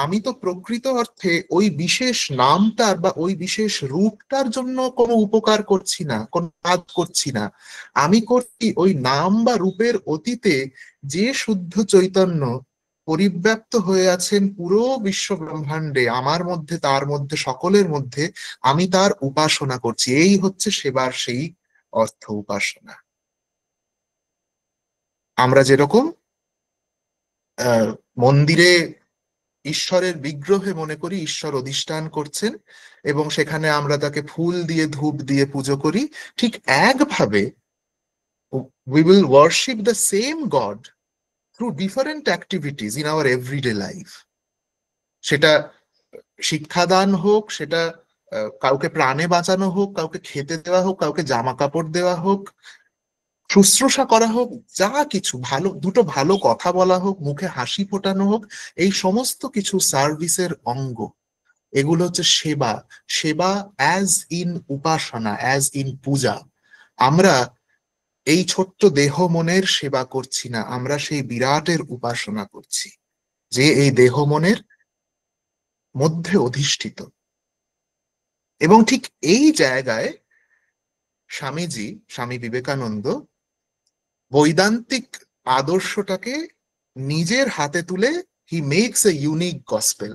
Speaker 2: আমি তো প্রকৃত অর্থে ওই বিশেষ নামটার বা ওই বিশেষ রূপটার জন্য কোনো উপকার করছি না, কোনো কাজ করছি না। আমি করছি ওই নাম বা রূপের অতীতে যে শুদ্ধ চৈতন্য পরিব্যাপ্ত হয়ে আছেন পুরো বিশ্ব ব্রহ্মাণ্ডে, আমার মধ্যে, তার মধ্যে, সকলের মধ্যে, আমি তার উপাসনা করছি। এই হচ্ছে সেবার সেই অর্থ, উপাসনা। আমরা যেরকম মন্দিরে ঈশ্বরের বিগ্রহে মনে করি ঈশ্বর অধিষ্ঠান করছেন এবং সেখানে আমরা তাকে ফুল দিয়ে, ধূপ দিয়ে পুজো করি, ঠিক একভাবে we will worship the same God through different activities in our everyday life. সেটা শিক্ষাদান হোক, সেটা কাউকে প্রাণে বাঁচানো হোক, কাউকে খেতে দেওয়া হোক, কাউকে জামা কাপড় দেওয়া হোক, শুশ্রূষা করা হোক, যা কিছু ভালো, দুটো ভালো কথা বলা হোক, মুখে হাসি ফোটানো হোক, এই সমস্ত কিছু সার্ভিসের অঙ্গ। এগুলো হচ্ছে সেবা। সেবা অ্যাজ ইন উপাসনা, অ্যাজ ইন পূজা। আমরা এই ছোট্ট দেহ মনের সেবা করছি না, আমরা সেই বিরাটের উপাসনা করছি, যে এই দেহ মনের মধ্যে অধিষ্ঠিত। এবং ঠিক এই জায়গায় স্বামীজি, স্বামী বিবেকানন্দ বৈদান্তিক আদর্শটাকে নিজের হাতে তুলে he makes a unique gospel.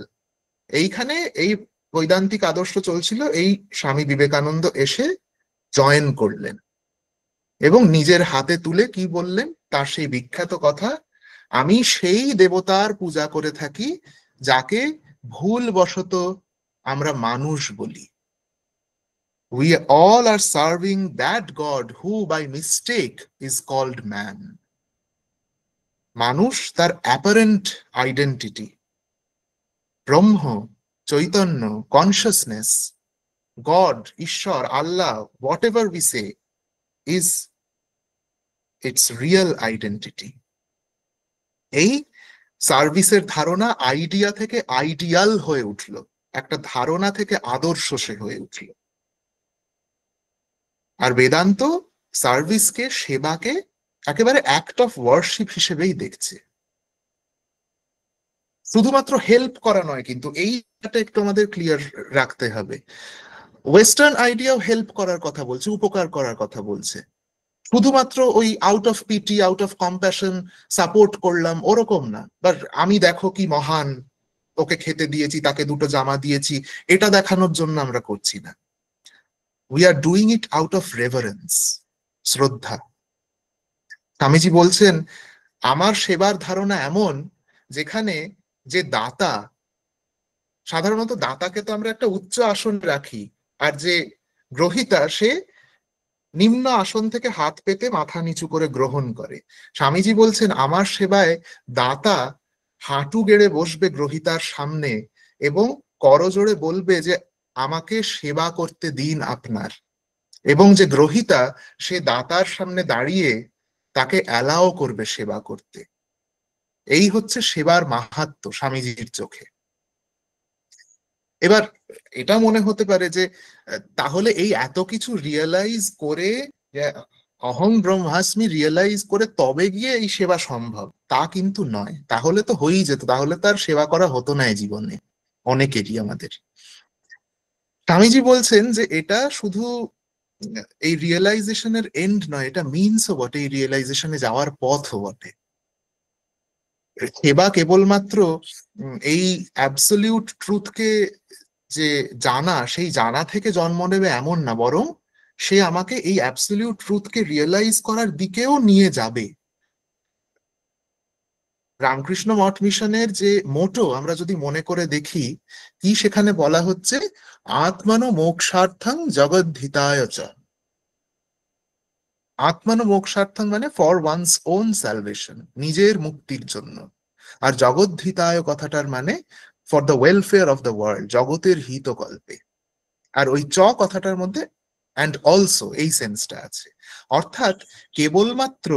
Speaker 2: এইখানে এই বৈদান্তিক আদর্শ চলছিল, এই স্বামী বিবেকানন্দ এসে জয়েন করলেন এবং নিজের হাতে তুলে কি বললেন? তার সেই বিখ্যাত কথা, আমি সেই দেবতার পূজা করে থাকি যাকে ভুলবশত আমরা মানুষ বলি। We all are serving that God who by mistake is called man. মানুষ তার অ্যাপারেন্ট আইডেন্টিটি, ব্রহ্ম, চৈতন্য, কনসিয়াসনেস, গড, ঈশ্বর, Allah, whatever we say, is its real identity. এই সার্ভিসের ধারণা আইডিয়া থেকে আইডিয়াল হয়ে উঠলো, একটা ধারণা থেকে আদর্শ সে হয়ে উঠল। আর বেদান্ত সার্ভিসকে, সেবাকে একেবারে অ্যাক্ট অফ ওয়ার্শিপ হিসেবেই দেখছে। শুধুমাত্র হেল্প করা নয়, কিন্তু এইটা একটু আমাদের ক্লিয়ার রাখতে হবে। ওয়েস্টার্ন আইডিয়াও হেল্প করার কথা বলছে, উপকার করার কথা বলছে। শুধুমাত্র ওই out of pity, out of compassion support করলাম ওরকম না, বাট আমি দেখো কি মহান, ওকে খেতে দিয়েছি, তাকে দুটো জামা দিয়েছি, এটা দেখানোর জন্য আমরা করছি না। We are doing it out of reverence, শ্রদ্ধা। স্বামীজি বলছেন, আমার সেবার ধারণা এমন, যেখানে যে দাতা, সাধারণত দাতাকে তো আমরা একটা উচ্চ আসন রাখি, আর যে গ্রহিতা সে নিম্ন আসন থেকে হাত পেতে মাথা নিচু করে গ্রহণ করে। স্বামীজি বলছেন, আমার সেবায় দাতা হাঁটু গেড়ে বসবে গ্রহিতার সামনে এবং করজোড়ে বলবে যে আমাকে সেবা করতে দিন আপনার, এবং যে গ্রহিতা সে দাতার সামনে দাঁড়িয়ে তাকে অ্যালাও করবে সেবা করতে। এই হচ্ছে সেবার মাহাত্ম্য স্বামীজির চোখে। এবার এটা মনে হতে পারে যে তাহলে এই এত কিছু রিয়েলাইজ করে, অহং ব্রহ্মাস্মি রিয়েলাইজ করে তবে গিয়ে এই সেবা সম্ভব, তা কিন্তু নয়। তাহলে তো হয়েই যেত, তাহলে তার সেবা করা হতো না এই জীবনে, অনেকেরই আমাদের। স্বামীজি বলছেন যে এটা শুধু এই রিয়েলাইজেশনের এন্ড নয়, এটা মিনসও বটে, এই রিয়েলাইজেশনে যাওয়ার পথও বটে। সেবা কেবলমাত্র এই অ্যাবসলিউট ট্রুথকে যে জানা, সেই জানা থেকে জন্ম নেবে এমন না, বরং সে আমাকে এই অ্যাবসলিউট ট্রুথকে রিয়েলাইজ করার দিকেও নিয়ে যাবে। রামকৃষ্ণ মঠ মিশনের যে মোটো আমরা যদি মনে করে দেখি, কি সেখানে বলা হচ্ছে, আত্মানো মোক্ষার্থং জগদ্ধিতায় চ। আত্মানো মোক্ষার্থং মানে ফর ওয়ানস ওন স্যালভেশন, নিজের মুক্তির জন্য। আর জগদ্ধিতায় কথাটার মানে for the welfare of the world, জগতের হিতকল্পে। আর ওই চ কথাটার মধ্যে অ্যান্ড অলসো এই সেন্সটা আছে। অর্থাৎ কেবলমাত্র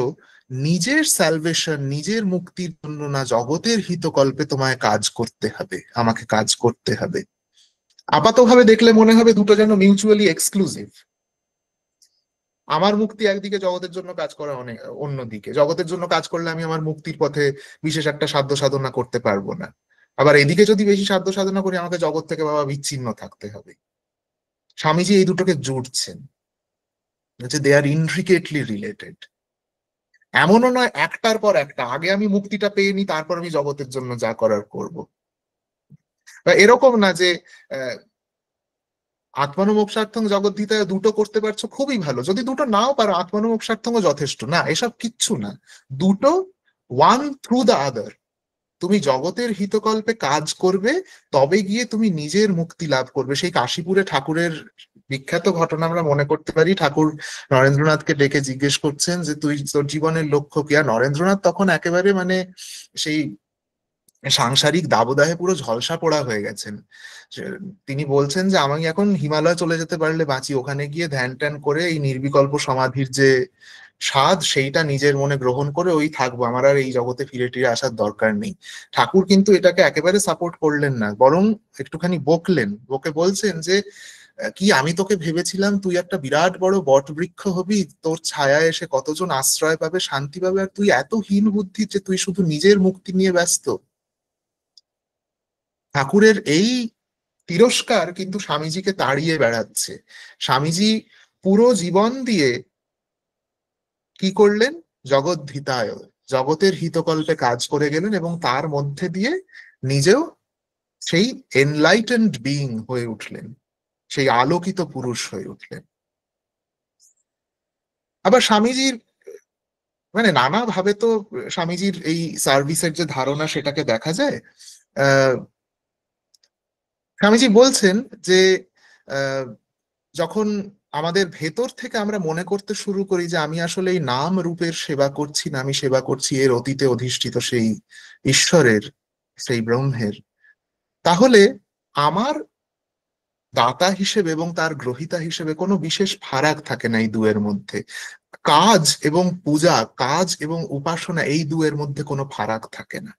Speaker 2: নিজের স্যালভেশন, নিজের মুক্তির জন্য না, জগতের হিতকল্পে তোমায় কাজ করতে হবে, আমাকে কাজ করতে হবে। আপাতভাবে দেখলে মনে হবে দুটো যেন মিউচুয়ালি এক্সক্লুসিভ। আমার মুক্তি একদিকে, জগতের জন্য কাজ করা অনেক অন্যদিকে। জগতের জন্য কাজ করলে আমি আমার মুক্তির পথে বিশেষ একটা সাধ্য সাধনা করতে পারবো না। আবার এদিকে যদি বেশি সাধ্য সাধনা করি, আমাকে জগৎ থেকে বাবা বিচ্ছিন্ন থাকতে হবে। স্বামীজি এই দুটোকে জুড়ছেন, যে দে আর ইন্ট্রিকেটলি রিলেটেড। এমনও নয় একটার পর একটা, আগে আমি মুক্তিটা পেয়ে নি, তারপর আমি জগতের জন্য যা করার করব। বা এরকম না যে আত্মানুমোক্ষার্থং জগদ্ধিতায় দুটো করতে পারছো, খুবই ভালো। যদি দুটো নাও পারো, আত্মানুমোক্ষার্থং যথেষ্ট না, এসব কিচ্ছু না। দুটো, ওয়ান থ্রু দ্য আদার। তুমি জগতের হিতকল্পে কাজ করবে, তবে গিয়ে তুমি নিজের মুক্তি লাভ করবে। সেই কাশীপুরে ঠাকুরের বিখ্যাত ঘটনা আমরা মনে করতে পারি। ঠাকুর নরেন্দ্রনাথকে ডেকে জিজ্ঞেস করছেন যে তুই তোর জীবনের লক্ষ্য কি? আর নরেন্দ্রনাথ তখন একেবারে মানে সেই সাংসারিক দাবদাহে পুরো ঝলসা পোড়া হয়ে গেছেন। তিনি বলছেন যে আমি এখন হিমালয় চলে যেতে পারলে বাঁচি, ওখানে গিয়ে ধ্যান ট্যান করে এই নির্বিকল্প সমাধির যে স্বাদ, সেইটা নিজের মনে গ্রহণ করে ওই থাকবো, আমার আর এই জগতে ফিরে টিরে আসার দরকার নেই। ঠাকুর কিন্তু এটাকে একেবারে সাপোর্ট করলেন না, বরং একটুখানি বকলেন। বকে বলছেন যে কি, আমি তোকে ভেবেছিলাম তুই একটা বিরাট বড় বট বৃক্ষ হবি, তোর ছায়ায় এসে কতজন আশ্রয় পাবে, শান্তি পাবে, আর তুই এত হীন বুদ্ধি যে তুই শুধু নিজের মুক্তি নিয়ে ব্যস্ত। ঠাকুরের এই তিরস্কার কিন্তু স্বামীজিকে তাড়িয়ে বেড়াচ্ছে। স্বামীজি পুরো জীবন দিয়ে কি করলেন? জগদ্ধিতায়, জগতের হিতকল্পে কাজ করে গেলেন, এবং তার মধ্যে দিয়ে নিজেও সেই এনলাইটেন্ড বিইং হয়ে উঠলেন, সেই আলোকিত পুরুষ হয়ে উঠলেন। আবার স্বামীজির মানে নানা ভাবে তো স্বামীজির এই সার্ভিসের যে ধারণা, সেটাকে দেখা যায়। আহ স্বামীজি বলছেন যে আহ, যখন আমাদের ভেতর থেকে আমরা মনে করতে শুরু করি যে আমি আসলে এই নাম রূপের সেবা করছি না, আমি সেবা করছি এর অতীতে অধিষ্ঠিত সেই ঈশ্বরের, সেই ব্রহ্মের, তাহলে আমার দাতা হিসেবে এবং তার গ্রহিতা হিসেবে কোনো বিশেষ ফারাক থাকে না এই দুয়ের মধ্যে। কাজ এবং পূজা, কাজ এবং উপাসনা, এই দুয়ের মধ্যে কোনো ফারাক থাকে না।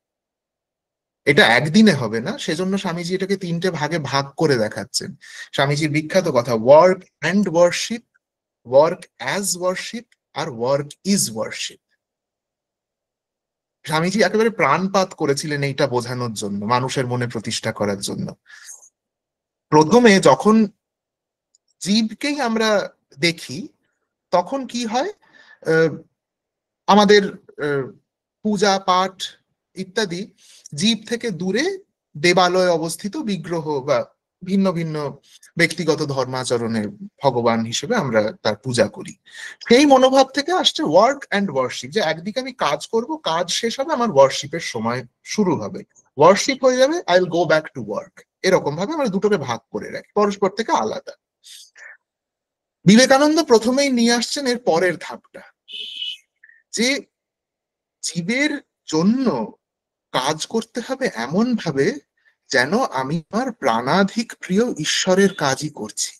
Speaker 2: এটা একদিনে হবে না, সেজন্য স্বামীজি এটাকে তিনটে ভাগে ভাগ করে দেখাচ্ছেন। স্বামীজির বিখ্যাত কথা, work and worship, work as worship, আর ওয়ার্ক ইজ ওয়ার্শিপ। স্বামীজি একেবারে প্রাণপাত করেছিলেন এইটা বোঝানোর জন্য, মানুষের মনে প্রতিষ্ঠা করার জন্য। প্রথমে যখন জীবকেই আমরা দেখি তখন কি হয়, আমাদের পূজা পাঠ ইত্যাদি জীব থেকে দূরে দেবালয়ে অবস্থিত বিগ্রহ বা ভিন্ন ভিন্ন ব্যক্তিগত ধর্মাচরণে ভগবান হিসেবে আমরা তার পূজা করি। সেই মনোভাব থেকে আসছে ওয়ার্ক অ্যান্ড ওয়ার্শিপ, যে একদিকে আমি কাজ করব, কাজ শেষ হবে, আমার ওয়ার্শিপের সময় শুরু হবে, ওয়ার্শিপ হয়ে যাবে, I will go back to work. এরকম ভাবে আমরা দুটোকে ভাগ করে রাখি, পরস্পর থেকে আলাদা। বিবেকানন্দ প্রথমেই নিয়ে আসছেন এর পরের ধাপটা, যে জীবের জন্য কাজ করতে হবে এমন ভাবে যেন আমি আমার প্রাণাধিক প্রিয় ঈশ্বরের কাজই করছি।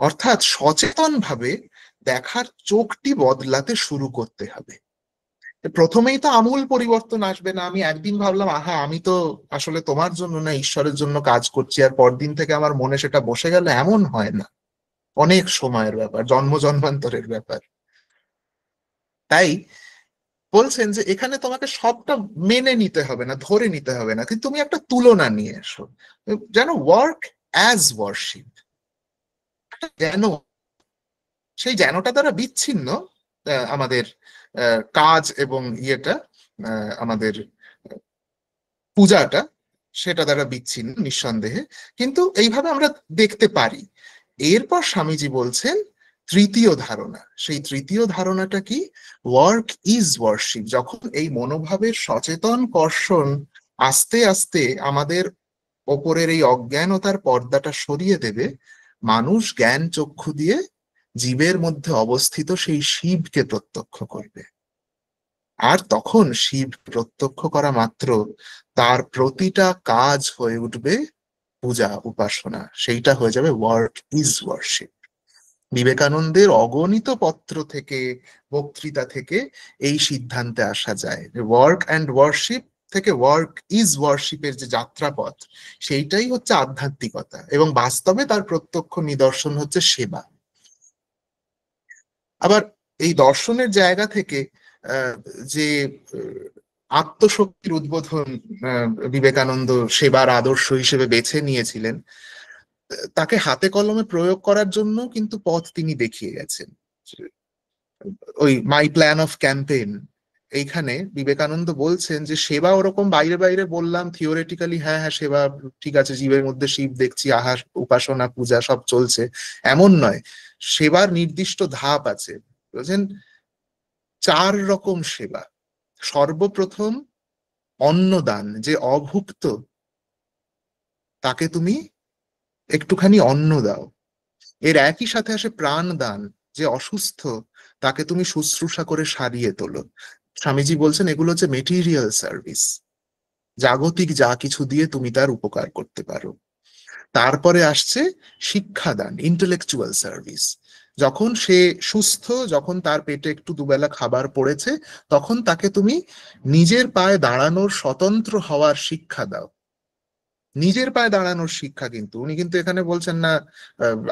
Speaker 2: অর্থাৎ সচেতন ভাবে দেখার চোখটি বদলাতে শুরু করতে হবে। প্রথমেই তো আমূল পরিবর্তন আসবে না। আমি একদিন ভাবলাম আহা আমি তো আসলে তোমার জন্য না ঈশ্বরের জন্য কাজ করছি, আর পরদিন থেকে আমার মনে সেটা বসে গেল, এমন হয় না। অনেক সময়ের ব্যাপার, জন্ম জন্মান্তরের ব্যাপার। তাই বলছেন যে এখানে তোমাকে সবটা মেনে নিতে হবে না, ধরে নিতে হবে না, কিন্তু তুমি একটা তুলনা নিয়ে এসো, যেন ওয়ার্ক অ্যাজ ওয়ার্শিপ। যেন সেই যেনটা দ্বারা বিচ্ছিন্ন আমাদের কাজ এবং ইয়েটা, আমাদের পূজাটা, সেটা দ্বারা বিচ্ছিন্ন নিঃসন্দেহে, কিন্তু এইভাবে আমরা দেখতে পারি। এরপর স্বামীজি বলছেন তৃতীয় ধারণা। সেই তৃতীয় ধারণাটা কি? Work is worship. যখন এই মনোভাবের সচেতন কর্ষণ আস্তে আস্তে আমাদের ওপরের এই অজ্ঞানতার পর্দাটা সরিয়ে দেবে, মানুষ জ্ঞান চক্ষু দিয়ে জীবের মধ্যে অবস্থিত সেই শিবকে প্রত্যক্ষ করবে। আর তখন শিব প্রত্যক্ষ করা মাত্র তার প্রতিটা কাজ হয়ে উঠবে পূজা উপাসনা, সেইটা হয়ে যাবে ওয়ার্ক ইজ ওয়ার্শিপ। বিবেকানন্দের অগণিত পত্র থেকে, বক্তৃতা থেকে এই সিদ্ধান্তে আসা যায় যে ওয়ার্ক অ্যান্ড ওয়ার্শিপ থেকে ওয়ার্ক ইজ ওয়ার্শিপের যে যাত্রাপথ, সেইটাই হচ্ছে আধ্যাত্মিকতা, এবং বাস্তবে তার প্রত্যক্ষ নিদর্শন হচ্ছে সেবা। আবার এই দর্শনের জায়গা থেকে যে আত্মশক্তির উদ্বোধন বিবেকানন্দ সেবার আদর্শ হিসেবে বেছে নিয়েছিলেন, তাকে হাতে কলমে প্রয়োগ করার জন্য কিন্তু পথ তিনি দেখিয়ে গেছেন। ওই মাই প্ল্যান অফ ক্যাম্পেইন, এইখানে বিবেকানন্দ বলছেন যে সেবা ওরকম বাইরে বাইরে বললাম থিওরিটিক্যালি, হ্যাঁ হ্যাঁ সেবা ঠিক আছে, জীবের মধ্যে শিব দেখছি, আহার উপাসনা পূজা সব চলছে, এমন নয়। সেবার নির্দিষ্ট ধাপ আছে। বলছেন 4 রকম সেবা। সর্বপ্রথম অন্নদান, যে অভুক্ত তাকে তুমি একটুখানি অন্ন দাও। এর একই সাথে আসে প্রাণদান, যে অসুস্থ তাকে তুমি শুশ্রূষা করে সারিয়ে তোলো। স্বামীজি বলছেন এগুলো হচ্ছে মেটেরিয়াল সার্ভিস, জাগতিক যা কিছু দিয়ে তুমি তার উপকার করতে পারো। তারপরে আসছে শিক্ষাদান, ইন্টেলেকচুয়াল সার্ভিস। যখন সে সুস্থ, যখন তার পেটে একটু দুবেলা খাবার পড়েছে, তখন তাকে তুমি নিজের পায়ে দাঁড়ানোর, স্বতন্ত্র হওয়ার শিক্ষা দাও। নিজের পায়ে দাঁড়ানোর শিক্ষা, কিন্তু উনি কিন্তু এখানে বলছেন না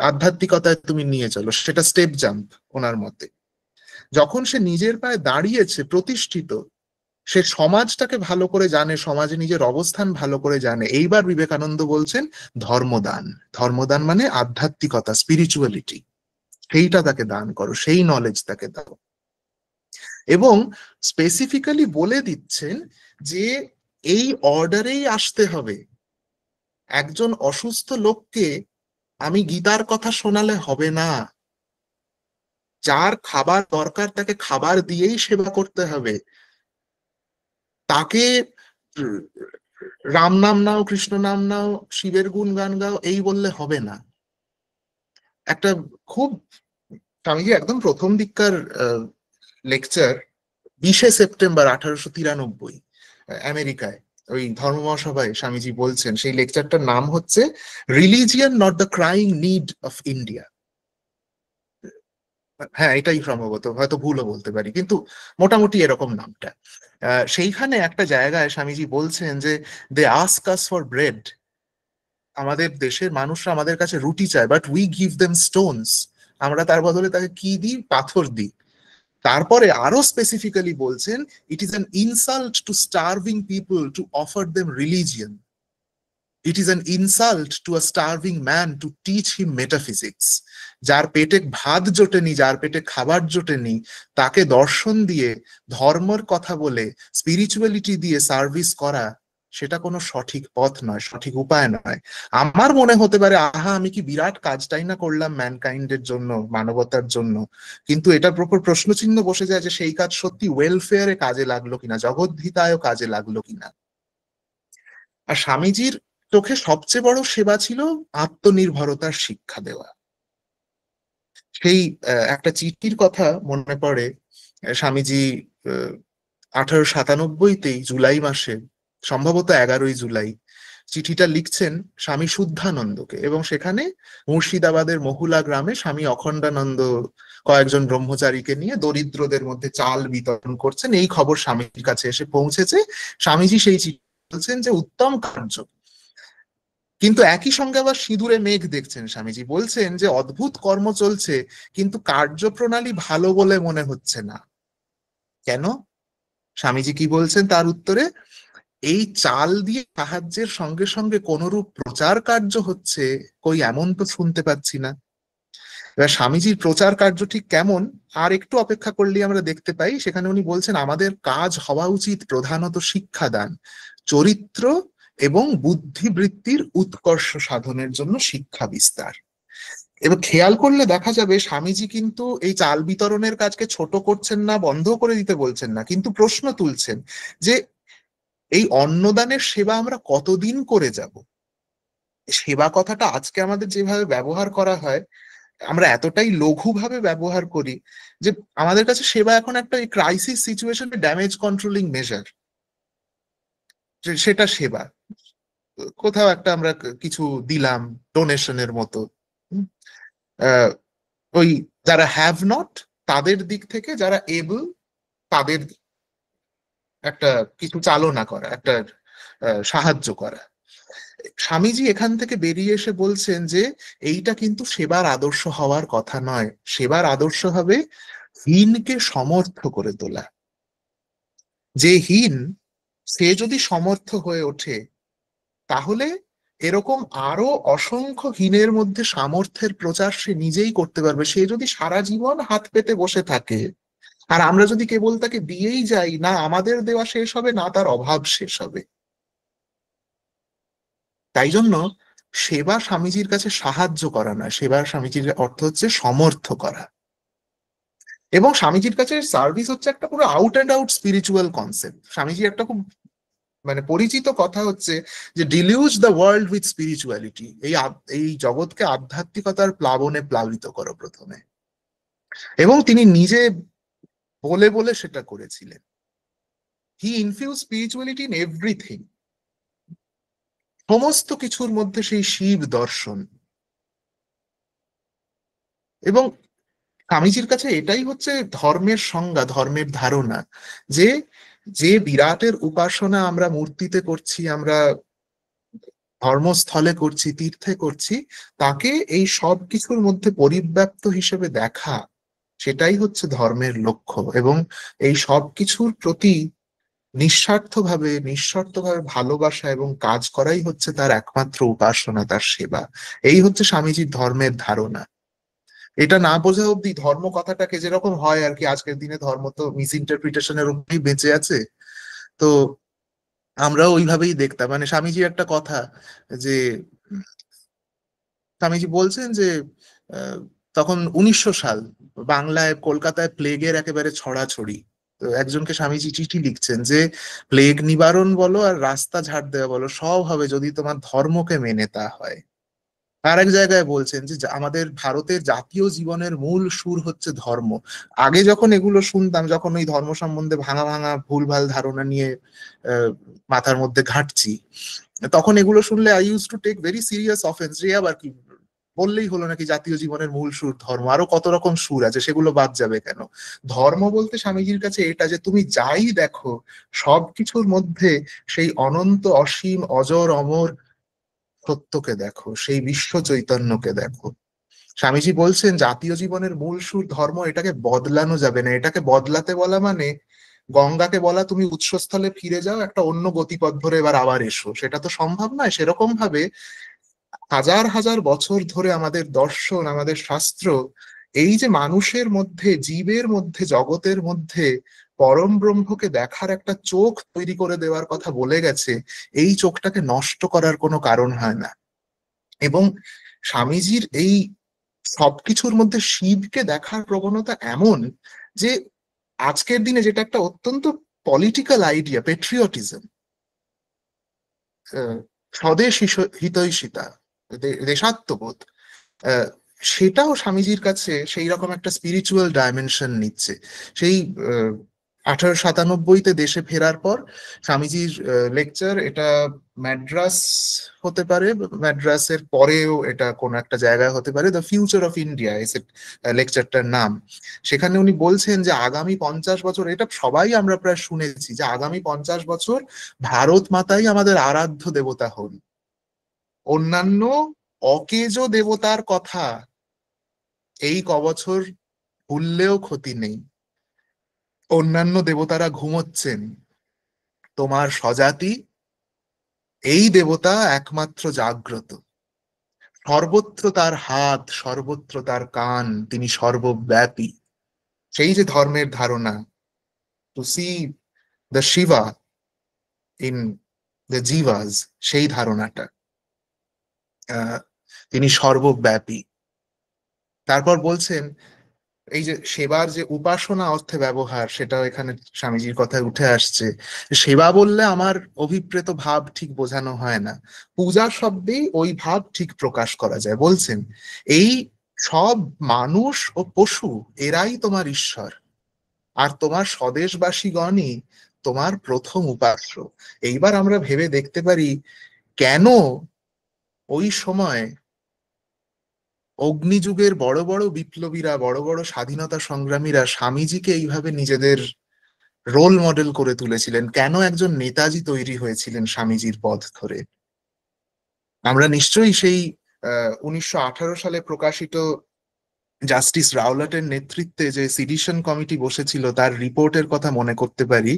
Speaker 2: আধ্যাত্মিকতায় তুমি নিয়ে চলো, সেটা স্টেপ জাম্প ওনার মতে। যখন সে নিজের পায়ে দাঁড়িয়েছে, প্রতিষ্ঠিত, সে সমাজটাকে ভালো করে জানে, সমাজে নিজের অবস্থান ভালো করে জানে, এইবার বিবেকানন্দ বলছেন ধর্মদান। ধর্মদান মানে আধ্যাত্মিকতা, স্পিরিচুয়ালিটি, সেইটা তাকে দান করো, সেই নলেজ তাকে দাও। এবং স্পেসিফিক্যালি বলে দিচ্ছেন যে এই অর্ডারেই আসতে হবে। একজন অসুস্থ লোককে আমি গীতার কথা শোনালে হবে না। যার খাবার দরকার তাকে খাবার দিয়েই সেবা করতে হবে। তাকে রাম নাম নাও, কৃষ্ণ নাম নাও, শিবের গুণ গান গাও, এই বললে হবে না। একটা খুব, স্বামীজি একদম প্রথম দিককার লেকচার, 20শে সেপ্টেম্বর 1893 আমেরিকায়, ওই ধর্ম মহাসভায় স্বামীজি বলছেন, সেই লেকচারটার নাম হচ্ছে religion not the crying need of India. হ্যাঁ, এটাই সম্ভবত, হয়তো ভুলও বলতে পারি, কিন্তু মোটামুটি এরকম নামটা। সেইখানে একটা জায়গায় স্বামীজি বলছেন যে they ask us for bread, আমাদের দেশের মানুষরা আমাদের কাছে রুটি চায়, but we give them stones, আমরা তার বদলে তাকে কি দিই? পাথর দিই। তারপরে আরো স্পেসিফিক্যালি বলছেন, it is an insult to starving people to offer them religion, it is an insult to a starving man to teach him metaphysics. যার পেটে ভাত জোটেনি, যার পেটে খাবার জোটেনি, তাকে দর্শন দিয়ে, ধর্মের কথা বলে, স্পিরিচুয়ালিটি দিয়ে সার্ভিস করা, সেটা কোনো সঠিক পথ নয়, সঠিক উপায় নয়। আমার মনে হতে পারে, আহা আমি কি বিরাট কাজটাই না করলাম ম্যানকাইন্ডের জন্য, মানবতার জন্য, কিন্তু এটার উপর প্রশ্নচিহ্ন বসে যায় যে সেই কাজ সত্যি ওয়েলফেয়ারে কাজে লাগলো কিনা, জগদ্ধিতায়ও কাজে লাগলো কিনা। আর স্বামীজির চোখে সবচেয়ে বড় সেবা ছিল আত্মনির্ভরতার শিক্ষা দেওয়া। সেই একটা চিঠির কথা মনে পড়ে, স্বামীজি 1897তেই জুলাই মাসে, সম্ভবত 11ই জুলাই, চিঠিটা লিখছেন স্বামী শুদ্ধানন্দকে, এবং সেখানে মুর্শিদাবাদের মহুলা গ্রামে স্বামী অখণ্ডানন্দ কয়েকজন ব্রহ্মচারীকে নিয়ে দরিদ্রদের মধ্যে চাল বিতরণ করছেন, এই খবর স্বামীজির কাছে এসে পৌঁছেছে। স্বামীজি সেই চিঠি বলছেন যে উত্তম কার্য, কিন্তু একই সঙ্গে আবার সিঁদুরে মেঘ দেখছেন। স্বামীজি বলছেন যে অদ্ভুত কর্ম চলছে, কিন্তু কার্যপ্রণালী ভালো বলে মনে হচ্ছে না। কেন? স্বামীজি কি বলছেন তার উত্তরে? এই চাল দিয়ে সাহায্যের সঙ্গে সঙ্গে কোনরূপ প্রচার কার্য হচ্ছে কই, এমন তো শুনতে পাচ্ছি না। এবার স্বামীজির প্রচার কার্য ঠিক কেমন, আর একটু অপেক্ষা করলেই আমরা দেখতে পাই। সেখানে উনি বলছেন, আমাদের কাজ হওয়া উচিত প্রধানত শিক্ষাদান, চরিত্র এবং বুদ্ধিবৃত্তির উৎকর্ষ সাধনের জন্য শিক্ষা বিস্তার। এবার খেয়াল করলে দেখা যাবে স্বামীজি কিন্তু এই চাল বিতরণের কাজকে ছোট করছেন না, বন্ধ করে দিতে বলছেন না, কিন্তু প্রশ্ন তুলছেন যে এই অন্নদানের সেবা আমরা কতদিন করে যাব। সেবা কথাটা আজকে আমাদের যেভাবে ব্যবহার করা হয়, আমরা এতটাই লঘুভাবে ব্যবহার করি যে আমাদের কাছে সেবা এখন একটা ক্রাইসিস সিচুয়েশনে ড্যামেজ কন্ট্রোলিং মেজার। সেটা সেবা, কোথাও একটা আমরা কিছু দিলাম ডোনেশনের মতো, আহ, ওই যারা হ্যাভ নট তাদের দিক থেকে যারা এবল তাদের একটা কিছু চালনা করা, একটা সাহায্য করা। স্বামীজি এখান থেকে বেরিয়ে এসে বলছেন যে এইটা কিন্তু সেবার আদর্শ হওয়ার কথা নয়। সেবার আদর্শ হবে হীনকে সমর্থ করে তোলা। যে হীন, সে যদি সমর্থ হয়ে ওঠে, তাহলে এরকম আরো অসংখ্য হীনের মধ্যে সামর্থ্যের প্রচার সে নিজেই করতে পারবে। সে যদি সারা জীবন হাত পেতে বসে থাকে, আর আমরা যদি কেবল তাকে দিয়েই যাই, না আমাদের দেওয়া শেষ হবে, না তার অভাব শেষ হবে। তাই জন্য সেবা স্বামীজির কাছে সাহায্য করা না, সেবার স্বামীজির অর্থ হচ্ছে সমর্থ করা। এবং স্বামীজির কাছে সার্ভিস হচ্ছে একটা পুরো out and out spiritual concept. Swamiji একটা খুব মানে পরিচিত কথা হচ্ছে যে ডিলিউজ দ্য ওয়ার্ল্ড উইথ স্পিরিচুয়ালিটি, এই জগৎকে আধ্যাত্মিকতার প্লাবনে প্লাবিত করো প্রথমে। এবং তিনি নিজে বলে বলে সেটা করেছিলেন। হি ইনফিউজ স্পিরিচুয়ালিটি ইন এভরিথিং, সমস্ত কিছুর মধ্যে সেই শিব দর্শন। এবং স্বামীজির কাছে এটাই হচ্ছে ধর্মের সংজ্ঞা, ধর্মের ধারণা, যে যে বিরাটের উপাসনা আমরা মূর্তিতে করছি, আমরা ধর্মস্থলে করছি, তীর্থে করছি, তাকে এই সব কিছুর মধ্যে পরিব্যাপ্ত হিসেবে দেখা, সেটাই হচ্ছে ধর্মের লক্ষ্য। এবং এই সব কিছুর প্রতি নিঃস্বার্থভাবে নিঃশর্তভাবে ভালোবাসা এবং কাজ করাই হচ্ছে তার একমাত্র উপাসনা, তার সেবা। এই হচ্ছে স্বামীজির ধর্মের ধারণা। এটা না বোঝা অব্দি ধর্ম কথাটাকে যেরকম হয় আর কি, আজকের দিনে ধর্ম তো মিস ইন্টারপ্রিটেশনের উপরেই বেঁচে আছে, তো আমরা ওইভাবেই দেখতাম। মানে স্বামীজির একটা কথা, যে স্বামীজি বলছেন যে আহ, তখন 1900 সাল, বাংলায় কলকাতায় প্লেগের একেবারে ছড়াছড়ি। তো একজনকে স্বামীজি চিঠি লিখছেন যে প্লেগ নিবারণ বলো আর রাস্তা ঝাড় দেওয়া বলো, সব হবে যদি তোমার ধর্মকে মেনে তা হয়। আর এক জায়গায় বলছেন যে আমাদের ভারতের জাতীয় জীবনের মূল সুর হচ্ছে ধর্ম। আগে যখন এগুলো শুনতাম, যখন ওই ধর্ম সম্বন্ধে ভাঙা ভাঙা ভুলভাল ধারণা নিয়ে মাথার মধ্যে ঘাঁটছি, তখন এগুলো শুনলে I use to take very serious offence, যে আবার কি বললেই হলো নাকি জাতীয় জীবনের মূল সুর ধর্ম, আরো কত রকম সুর আছে, সেগুলো বাদ যাবে কেন? ধর্ম বলতে স্বামীজির কাছে এটা যে তুমি যাই দেখো সবকিছুর মধ্যে সেই অনন্ত অসীম অজর অমর সত্যকে দেখো, সেই বিশ্ব চৈতন্যকে দেখো। স্বামীজি বলছেন জাতীয় জীবনের মূল সুর ধর্ম, এটাকে বদলানো যাবে না। এটাকে বদলাতে বলা মানে গঙ্গাকে বলা তুমি উৎসস্থলে ফিরে যাও, একটা অন্য গতিপথ ধরে এবার আবার এসো, সেটা তো সম্ভব নয়। সেরকম ভাবে হাজার হাজার বছর ধরে আমাদের দর্শন, আমাদের শাস্ত্র এই যে মানুষের মধ্যে, জীবের মধ্যে, জগতের মধ্যে পরম ব্রহ্মকে দেখার একটা চোখ তৈরি করে দেওয়ার কথা বলে গেছে, এই চোখটাকে নষ্ট করার কোনো কারণ হয় না। এবং স্বামীজির এই সবকিছুর মধ্যে শিবকে দেখার প্রবণতা এমন যে আজকের দিনে যেটা একটা অত্যন্ত পলিটিক্যাল আইডিয়া, পেট্রিয়টিজম, স্বদেশ হিতৈষিতা, দেশাত্মবোধ, আহ, সেটাও স্বামীজির কাছে সেই রকম একটা স্পিরিচুয়াল ডাইমেনশন নিচ্ছে। সেই 1897-তে দেশে ফেরার পর স্বামীজির লেকচার, এটা ম্যাড্রাস হতে পারে, ম্যাড্রাসের পরেও এটা কোন একটা জায়গায় হতে পারে, দ্য ফিউচার অফ ইন্ডিয়া এসে লেকচারটার নাম। সেখানে উনি বলছেন যে আগামী 50 বছর, এটা সবাই আমরা প্রায় শুনেছি, যে আগামী 50 বছর ভারত মাতাই আমাদের আরাধ্য দেবতা হন। অন্যান্য অকেজো দেবতার কথা এই কবছর ভুললেও ক্ষতি নেই। অন্যান্য দেবতারা ঘুমোচ্ছেন, তোমার স্বজাতি এই দেবতা একমাত্র জাগ্রত। সর্বত্র তার হাত, সর্বত্র তার কান, তিনি সর্বব্যাপী। সেই যে ধর্মের ধারণা, to see the Shiva in the jivas, সেই ধারণাটা, তিনি সর্বব্যাপী। তারপর বলছেন এই যে সেবার যে উপাসনা অর্থে ব্যবহার, সেটাও এখানে স্বামীজির কথায় উঠে আসছে। সেবা বললে আমার অভিপ্রেত ভাব ঠিক বোঝানো হয় না, পূজা শব্দেই ওই ভাব ঠিক প্রকাশ করা যায়। বলছেন এই সব মানুষ ও পশু এরাই তোমার ঈশ্বর, আর তোমার স্বদেশবাসীগণই তোমার প্রথম উপাস্য। এইবার আমরা ভেবে দেখতে পারি কেন ওই সময় অগ্নিযুগের বড় বড় বিপ্লবীরা, বড় বড় স্বাধীনতা সংগ্রামীরা স্বামীজিকে এইভাবে নিজেদের রোল মডেল করে তুলেছিলেন, কেন একজন নেতাজি তৈরি হয়েছিলেন স্বামীজির পথ ধরে। আমরা নিশ্চয়ই সেই 1918 সালে প্রকাশিত জাস্টিস রাওলাটের নেতৃত্বে যে সিডিশন কমিটি বসেছিল তার রিপোর্টের কথা মনে করতে পারি।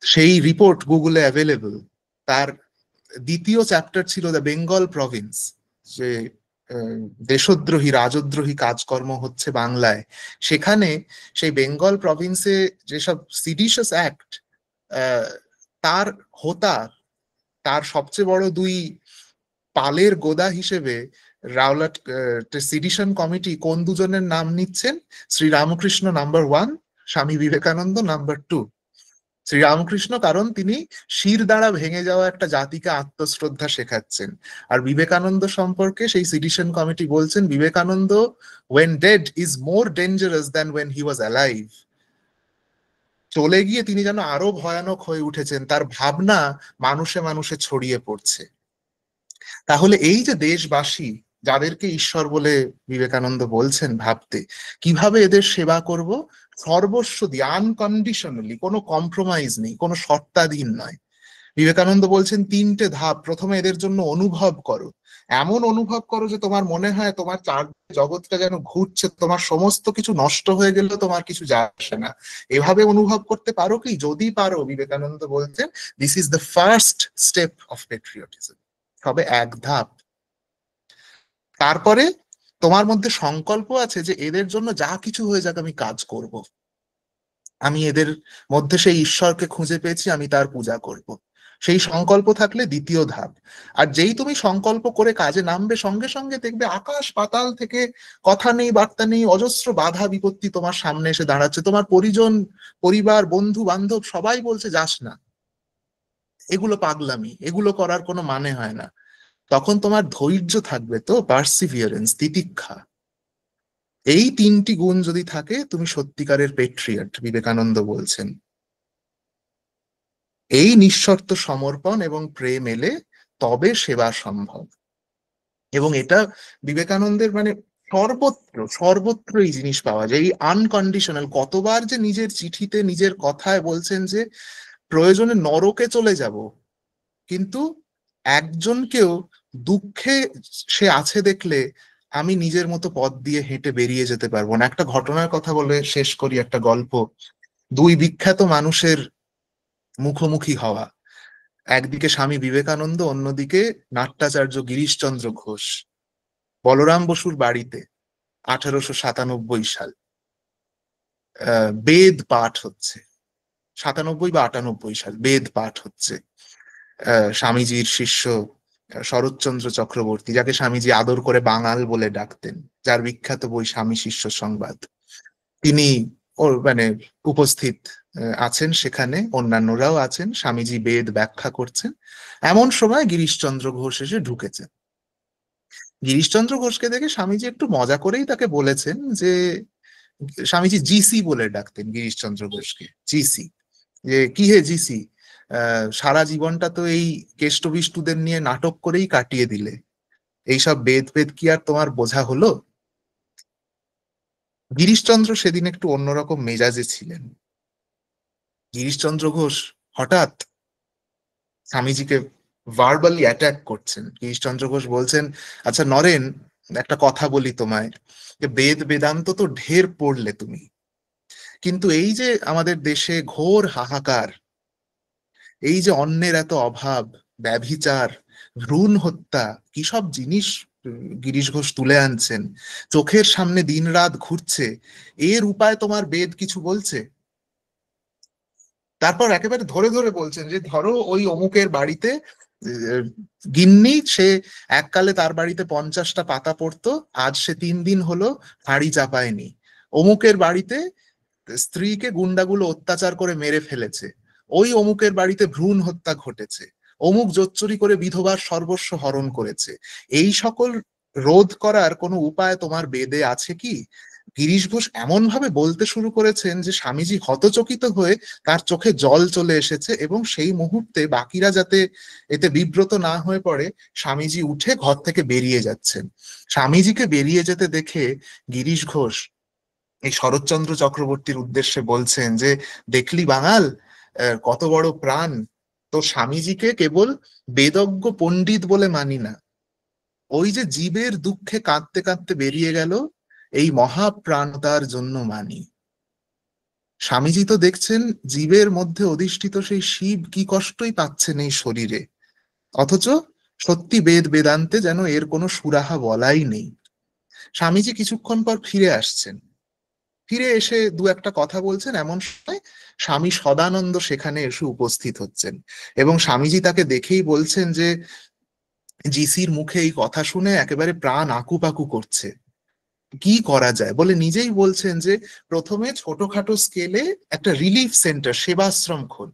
Speaker 2: সেই রিপোর্ট গুগলে অ্যাভেলেবল। তার দ্বিতীয় চ্যাপ্টার ছিল দ্য বেঙ্গল প্রভিন্স, যে দেশদ্রোহী রাজদ্রোহী কাজকর্ম হচ্ছে বাংলায়। সেখানে সেই বেঙ্গল প্রভিন্সে যেসব সিডিশাস অ্যাক্ট, তার হোতা, তার সবচেয়ে বড় দুই পালের গোদা হিসেবে রাওলাট সিডিশন কমিটি কোন দুজনের নাম নিচ্ছেন? Sri Ramakrishna number 1, Swami Vivekananda number 2। শ্রীরামকৃষ্ণ কারণ তিনি শির দ্বারা ভেঙে যাওয়া একটা জাতিকে আত্মশ্রদ্ধা শেখাচ্ছেন, আর বিবেকানন্দ সম্পর্কে সেই সিডিশন কমিটি বলছেন Vivekananda when dead is more dangerous than when he was alive। চলে গিয়ে তিনি যেন আরো ভয়ানক হয়ে উঠেছেন, তার ভাবনা মানুষে মানুষে ছড়িয়ে পড়ছে। তাহলে এই যে দেশবাসী, যাদেরকে ঈশ্বর বলে বিবেকানন্দ বলছেন ভাবতে, কিভাবে এদের সেবা করব? সর্বস্ব দিয়ে, আনকন্ডিশনালি, কোনো কম্প্রোমাইজ নেই, কোনো শর্তাধীন নয়। বিবেকানন্দ বলছেন 3টে ধাপ। প্রথমে এদের জন্য অনুভব করো, এমন অনুভব করো যে তোমার মনে হয় তোমার চার জগৎটা যেন ঘুরছে, তোমার সমস্ত কিছু নষ্ট হয়ে গেলেও তোমার কিছু যায় আসে না। এভাবে অনুভব করতে পারো কি? যদি পারো, বিবেকানন্দ বলছেন this is the first step of patriotism, সবে এক ধাপ। তারপরে তোমার মধ্যে সংকল্প আছে যে এদের জন্য যা কিছু হয়ে যাক আমি কাজ করব, আমি এদের মধ্যে সেই ঈশ্বরকে খুঁজে পেয়েছি, আমি তার পূজা করব। সেই সংকল্প থাকলে দ্বিতীয় ধাপ। আর যেই তুমি সংকল্প করে কাজে নামবে, সঙ্গে সঙ্গে দেখবে আকাশ পাতাল থেকে কথা নেই বার্তা নেই অজস্র বাধা বিপত্তি তোমার সামনে এসে দাঁড়াচ্ছে। তোমার পরিজন, পরিবার, বন্ধু বান্ধব সবাই বলছে যাস না, এগুলো পাগলামি, এগুলো করার কোনো মানে হয় না। তখন তোমার ধৈর্য থাকবে, তো পার্সিভিয়ারেন্স, তিতিক্ষা। এই 3টি গুণ যদি থাকে তুমি সত্যিকারের পেট্রিয়ট, বিবেকানন্দ বলছেন। এই নিঃশর্ত সমর্পণ এবং প্রেম এলে তবে সেবা সম্ভব। এবং এটা বিবেকানন্দের মানে সর্বত্র সর্বত্র এই জিনিস পাওয়া যায়, এই আনকন্ডিশনাল। কতবার যে নিজের চিঠিতে নিজের কথায় বলছেন যে প্রয়োজনে নরকে চলে যাব, কিন্তু একজনকেও দুঃখে সে আছে দেখলে আমি নিজের মতো পথ দিয়ে হেঁটে বেরিয়ে যেতে পারবো না। একটা ঘটনার কথা বলে শেষ করি, একটা গল্প। দুই বিখ্যাত মানুষের মুখোমুখি হওয়া, একদিকে স্বামী বিবেকানন্দ, অন্যদিকে নাট্যাচার্য গিরিশচন্দ্র ঘোষ। বলরাম বসুর বাড়িতে 1897 সাল, বেদ পাঠ হচ্ছে। 97 বা 98 সাল, বেদ পাঠ হচ্ছে। স্বামীজির শিষ্য শরৎচন্দ্র চক্রবর্তী, যাকে স্বামীজি আদর করে বাঙাল বলে ডাকতেন, যার বিখ্যাত বই স্বামী শিষ্য সংবাদ, তিনি ওর মানে উপস্থিত আছেন সেখানে, অন্যান্যরাও আছেন। স্বামীজি বেদ ব্যাখ্যা করছেন। এমন সময় গিরিশচন্দ্র ঘোষ এসে ঢুকেছেন। গিরিশচন্দ্র ঘোষকে দেখে স্বামীজি একটু মজা করেই তাকে বলেছেন যে, স্বামীজি জিসি বলে ডাকতেন গিরিশচন্দ্র ঘোষকে, জিসি, যে কি হে জিসি, সারা জীবনটা তো এই কেষ্টবিষ্টুদের নিয়ে নাটক করেই কাটিয়ে দিলে, এইসব বেদ বেদ কি আর তোমার বোঝা হলো? গিরিশচন্দ্র সেদিন একটু অন্যরকম মেজাজে ছিলেন। গিরিশচন্দ্র ঘোষ হঠাৎ স্বামীজিকে ভার্বালি অ্যাটাক করছেন। গিরিশচন্দ্র ঘোষ বলছেন, আচ্ছা নরেন, একটা কথা বলি তোমায়, যে বেদ বেদান্ত তো ঢের পড়লে তুমি, কিন্তু এই যে আমাদের দেশে ঘোর হাহাকার, এই যে অন্যের এত অভাব, ব্যভিচার, ভ্রূণ হত্যা, কি সব জিনিস গিরিশ ঘোষ তুলে আনছেন, চোখের সামনে দিনরাত ঘুরছে, এর উপায় তোমার বেদ কিছু বলছে? তারপর একেবারে ধরে ধরে বলছেন যে ধরো ওই অমুকের বাড়িতে গিন্নি, সে এককালে তার বাড়িতে 50টা পাতা পড়তো, আজ সে 3 দিন হলো হাঁড়ি চাপায়নি। অমুকের বাড়িতে স্ত্রীকে গুন্ডাগুলো অত্যাচার করে মেরে ফেলেছে, ওই অমুকের বাড়িতে ভ্রূণ হত্যা ঘটেছে, অমুক জোচ্চুরি করে বিধবার সর্বস্ব হরণ করেছে। এই সকল রোধ করার কোনো উপায় তোমার বেদে আছে কি? গিরিশ ঘোষ এমন ভাবে বলতে শুরু করেছেন যে স্বামীজি হতচকিত হয়ে তার চোখে জল চলে এসেছে, এবং সেই মুহূর্তে বাকিরা যাতে এতে বিব্রত না হয়ে পড়ে, স্বামীজি উঠে ঘর থেকে বেরিয়ে যাচ্ছেন। স্বামীজিকে বেরিয়ে যেতে দেখে গিরিশ ঘোষ এই শরৎচন্দ্র চক্রবর্তীর উদ্দেশ্যে বলছেন যে, দেখলি বাঙাল, কত বড় প্রাণ! তো স্বামীজিকে কেবল বেদজ্ঞ পণ্ডিত বলে মানি না, ওই যে জীবের দুঃখে কাঁদতে কাঁদতে বেরিয়ে গেল, এই মহাপ্রাণতার জন্য মানি। স্বামীজি তো দেখছেন জীবের মধ্যে অধিষ্ঠিত সেই শিব কি কষ্টই পাচ্ছেন এই শরীরে, অথচ সত্যি বেদ বেদান্তে যেন এর কোনো সুরাহা বলাই নেই। স্বামীজি কিছুক্ষণ পর ফিরে আসছেন। ফিরে এসে দু একটা কথা বলছেন, এমন সময় স্বামী সদানন্দ সেখানে এসে উপস্থিত হচ্ছেন, এবং স্বামীজি তাকে দেখেই বলছেন যে জিসির মুখে এই কথা শুনে একেবারে প্রাণ আকুপাকু করছে, কি করা যায় বলে নিজেই বলছেন যে প্রথমে ছোটখাটো স্কেলে একটা রিলিফ সেন্টার, সেবাশ্রম খোল,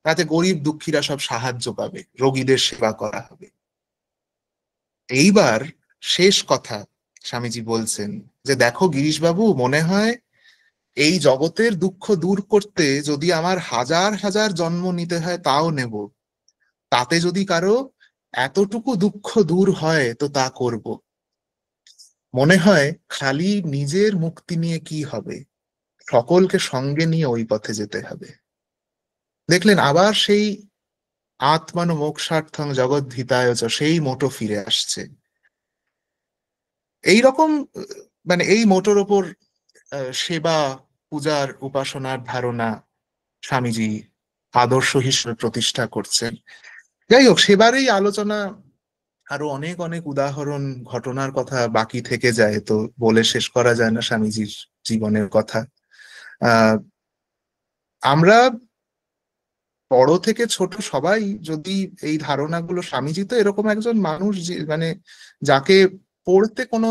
Speaker 2: তাতে গরিব দুঃখীরা সব সাহায্য পাবে, রোগীদের সেবা করা হবে। এইবার শেষ কথা স্বামীজি বলছেন যে দেখো গিরিশবাবু, মনে হয় এই জগতের দুঃখ দূর করতে যদি আমার হাজার হাজার জন্ম নিতে হয় তাও নেব, তাতে যদি কারো এতটুকু দুঃখ দূর হয় তো তা করব। মনে হয় খালি নিজের মুক্তি নিয়ে কি হবে, সকলকে সঙ্গে নিয়ে ওই পথে যেতে হবে। দেখলেন আবার সেই আত্মান মোক্ষার্থং জগদ্ধিতায় চ, সেই মোটো ফিরে আসছে। এই রকম মানে এই মোটোর ওপর সেবা, পূজার, উপাসনার ধারণা স্বামীজি আদর্শ হিসেবে প্রতিষ্ঠা করছেন। যাই হোক, সেবারই আলোচনা, আরো অনেক অনেক উদাহরণ, ঘটনার কথা বাকি থেকে যায়, তো বলে শেষ করা যায় না স্বামীজির জীবনের কথা। আহ আমরা বড় থেকে ছোট সবাই যদি এই ধারণাগুলো, স্বামীজি তো এরকম একজন মানুষ যে মানে যাকে পড়তে কোনো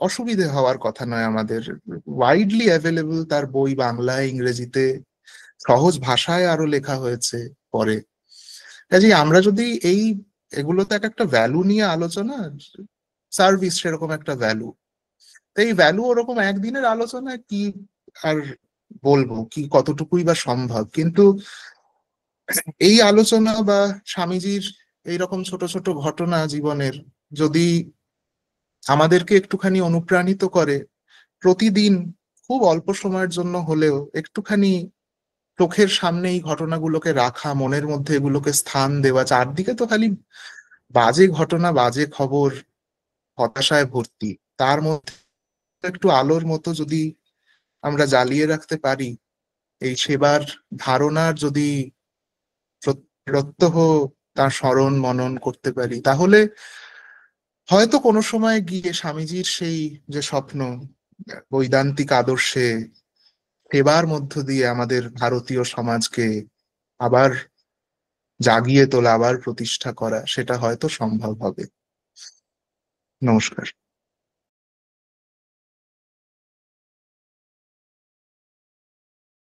Speaker 2: অসুবিধে হওয়ার কথা নয়, আমাদের ওয়াইডলি অ্যাভেলেবল তার বই বাংলায়, ইংরেজিতে, সহজ ভাষায় আরো লেখা হয়েছে পরে। কাজেই আমরা যদি এই এগুলো তো একটা ভ্যালু নিয়ে আলোচনা, সার্ভিস সেরকম একটা ভ্যালু। তো এই ভ্যালু ওরকম একদিনের আলোচনা কি আর বলবো, কি কতটুকুই বা সম্ভব। কিন্তু এই আলোচনা বা স্বামীজির এইরকম ছোট ছোট ঘটনা জীবনের যদি আমাদেরকে একটুখানি অনুপ্রাণিত করে, প্রতিদিন খুব অল্প সময়ের জন্য হলেও একটুখানি চোখের সামনে এই ঘটনাগুলোকে রাখা, মনের মধ্যে এগুলোকে স্থান দেওয়া, চারদিকে তো খালি বাজে ঘটনা, বাজে খবর, হতাশায় ভর্তি, তার মধ্যে একটু আলোর মতো যদি আমরা জ্বালিয়ে রাখতে পারি, এই সেবার ধারণার যদি প্রত্যহ তার স্মরণ মনন করতে পারি, তাহলে হয়তো কোনো সময় গিয়ে স্বামীজির সেই যে স্বপ্ন, বৈদান্তিক আদর্শে সেবার মধ্য দিয়ে আমাদের ভারতীয় সমাজকে আবার জাগিয়ে তোলা, আবার প্রতিষ্ঠা করা, সেটা হয়তো সম্ভব হবে। নমস্কার।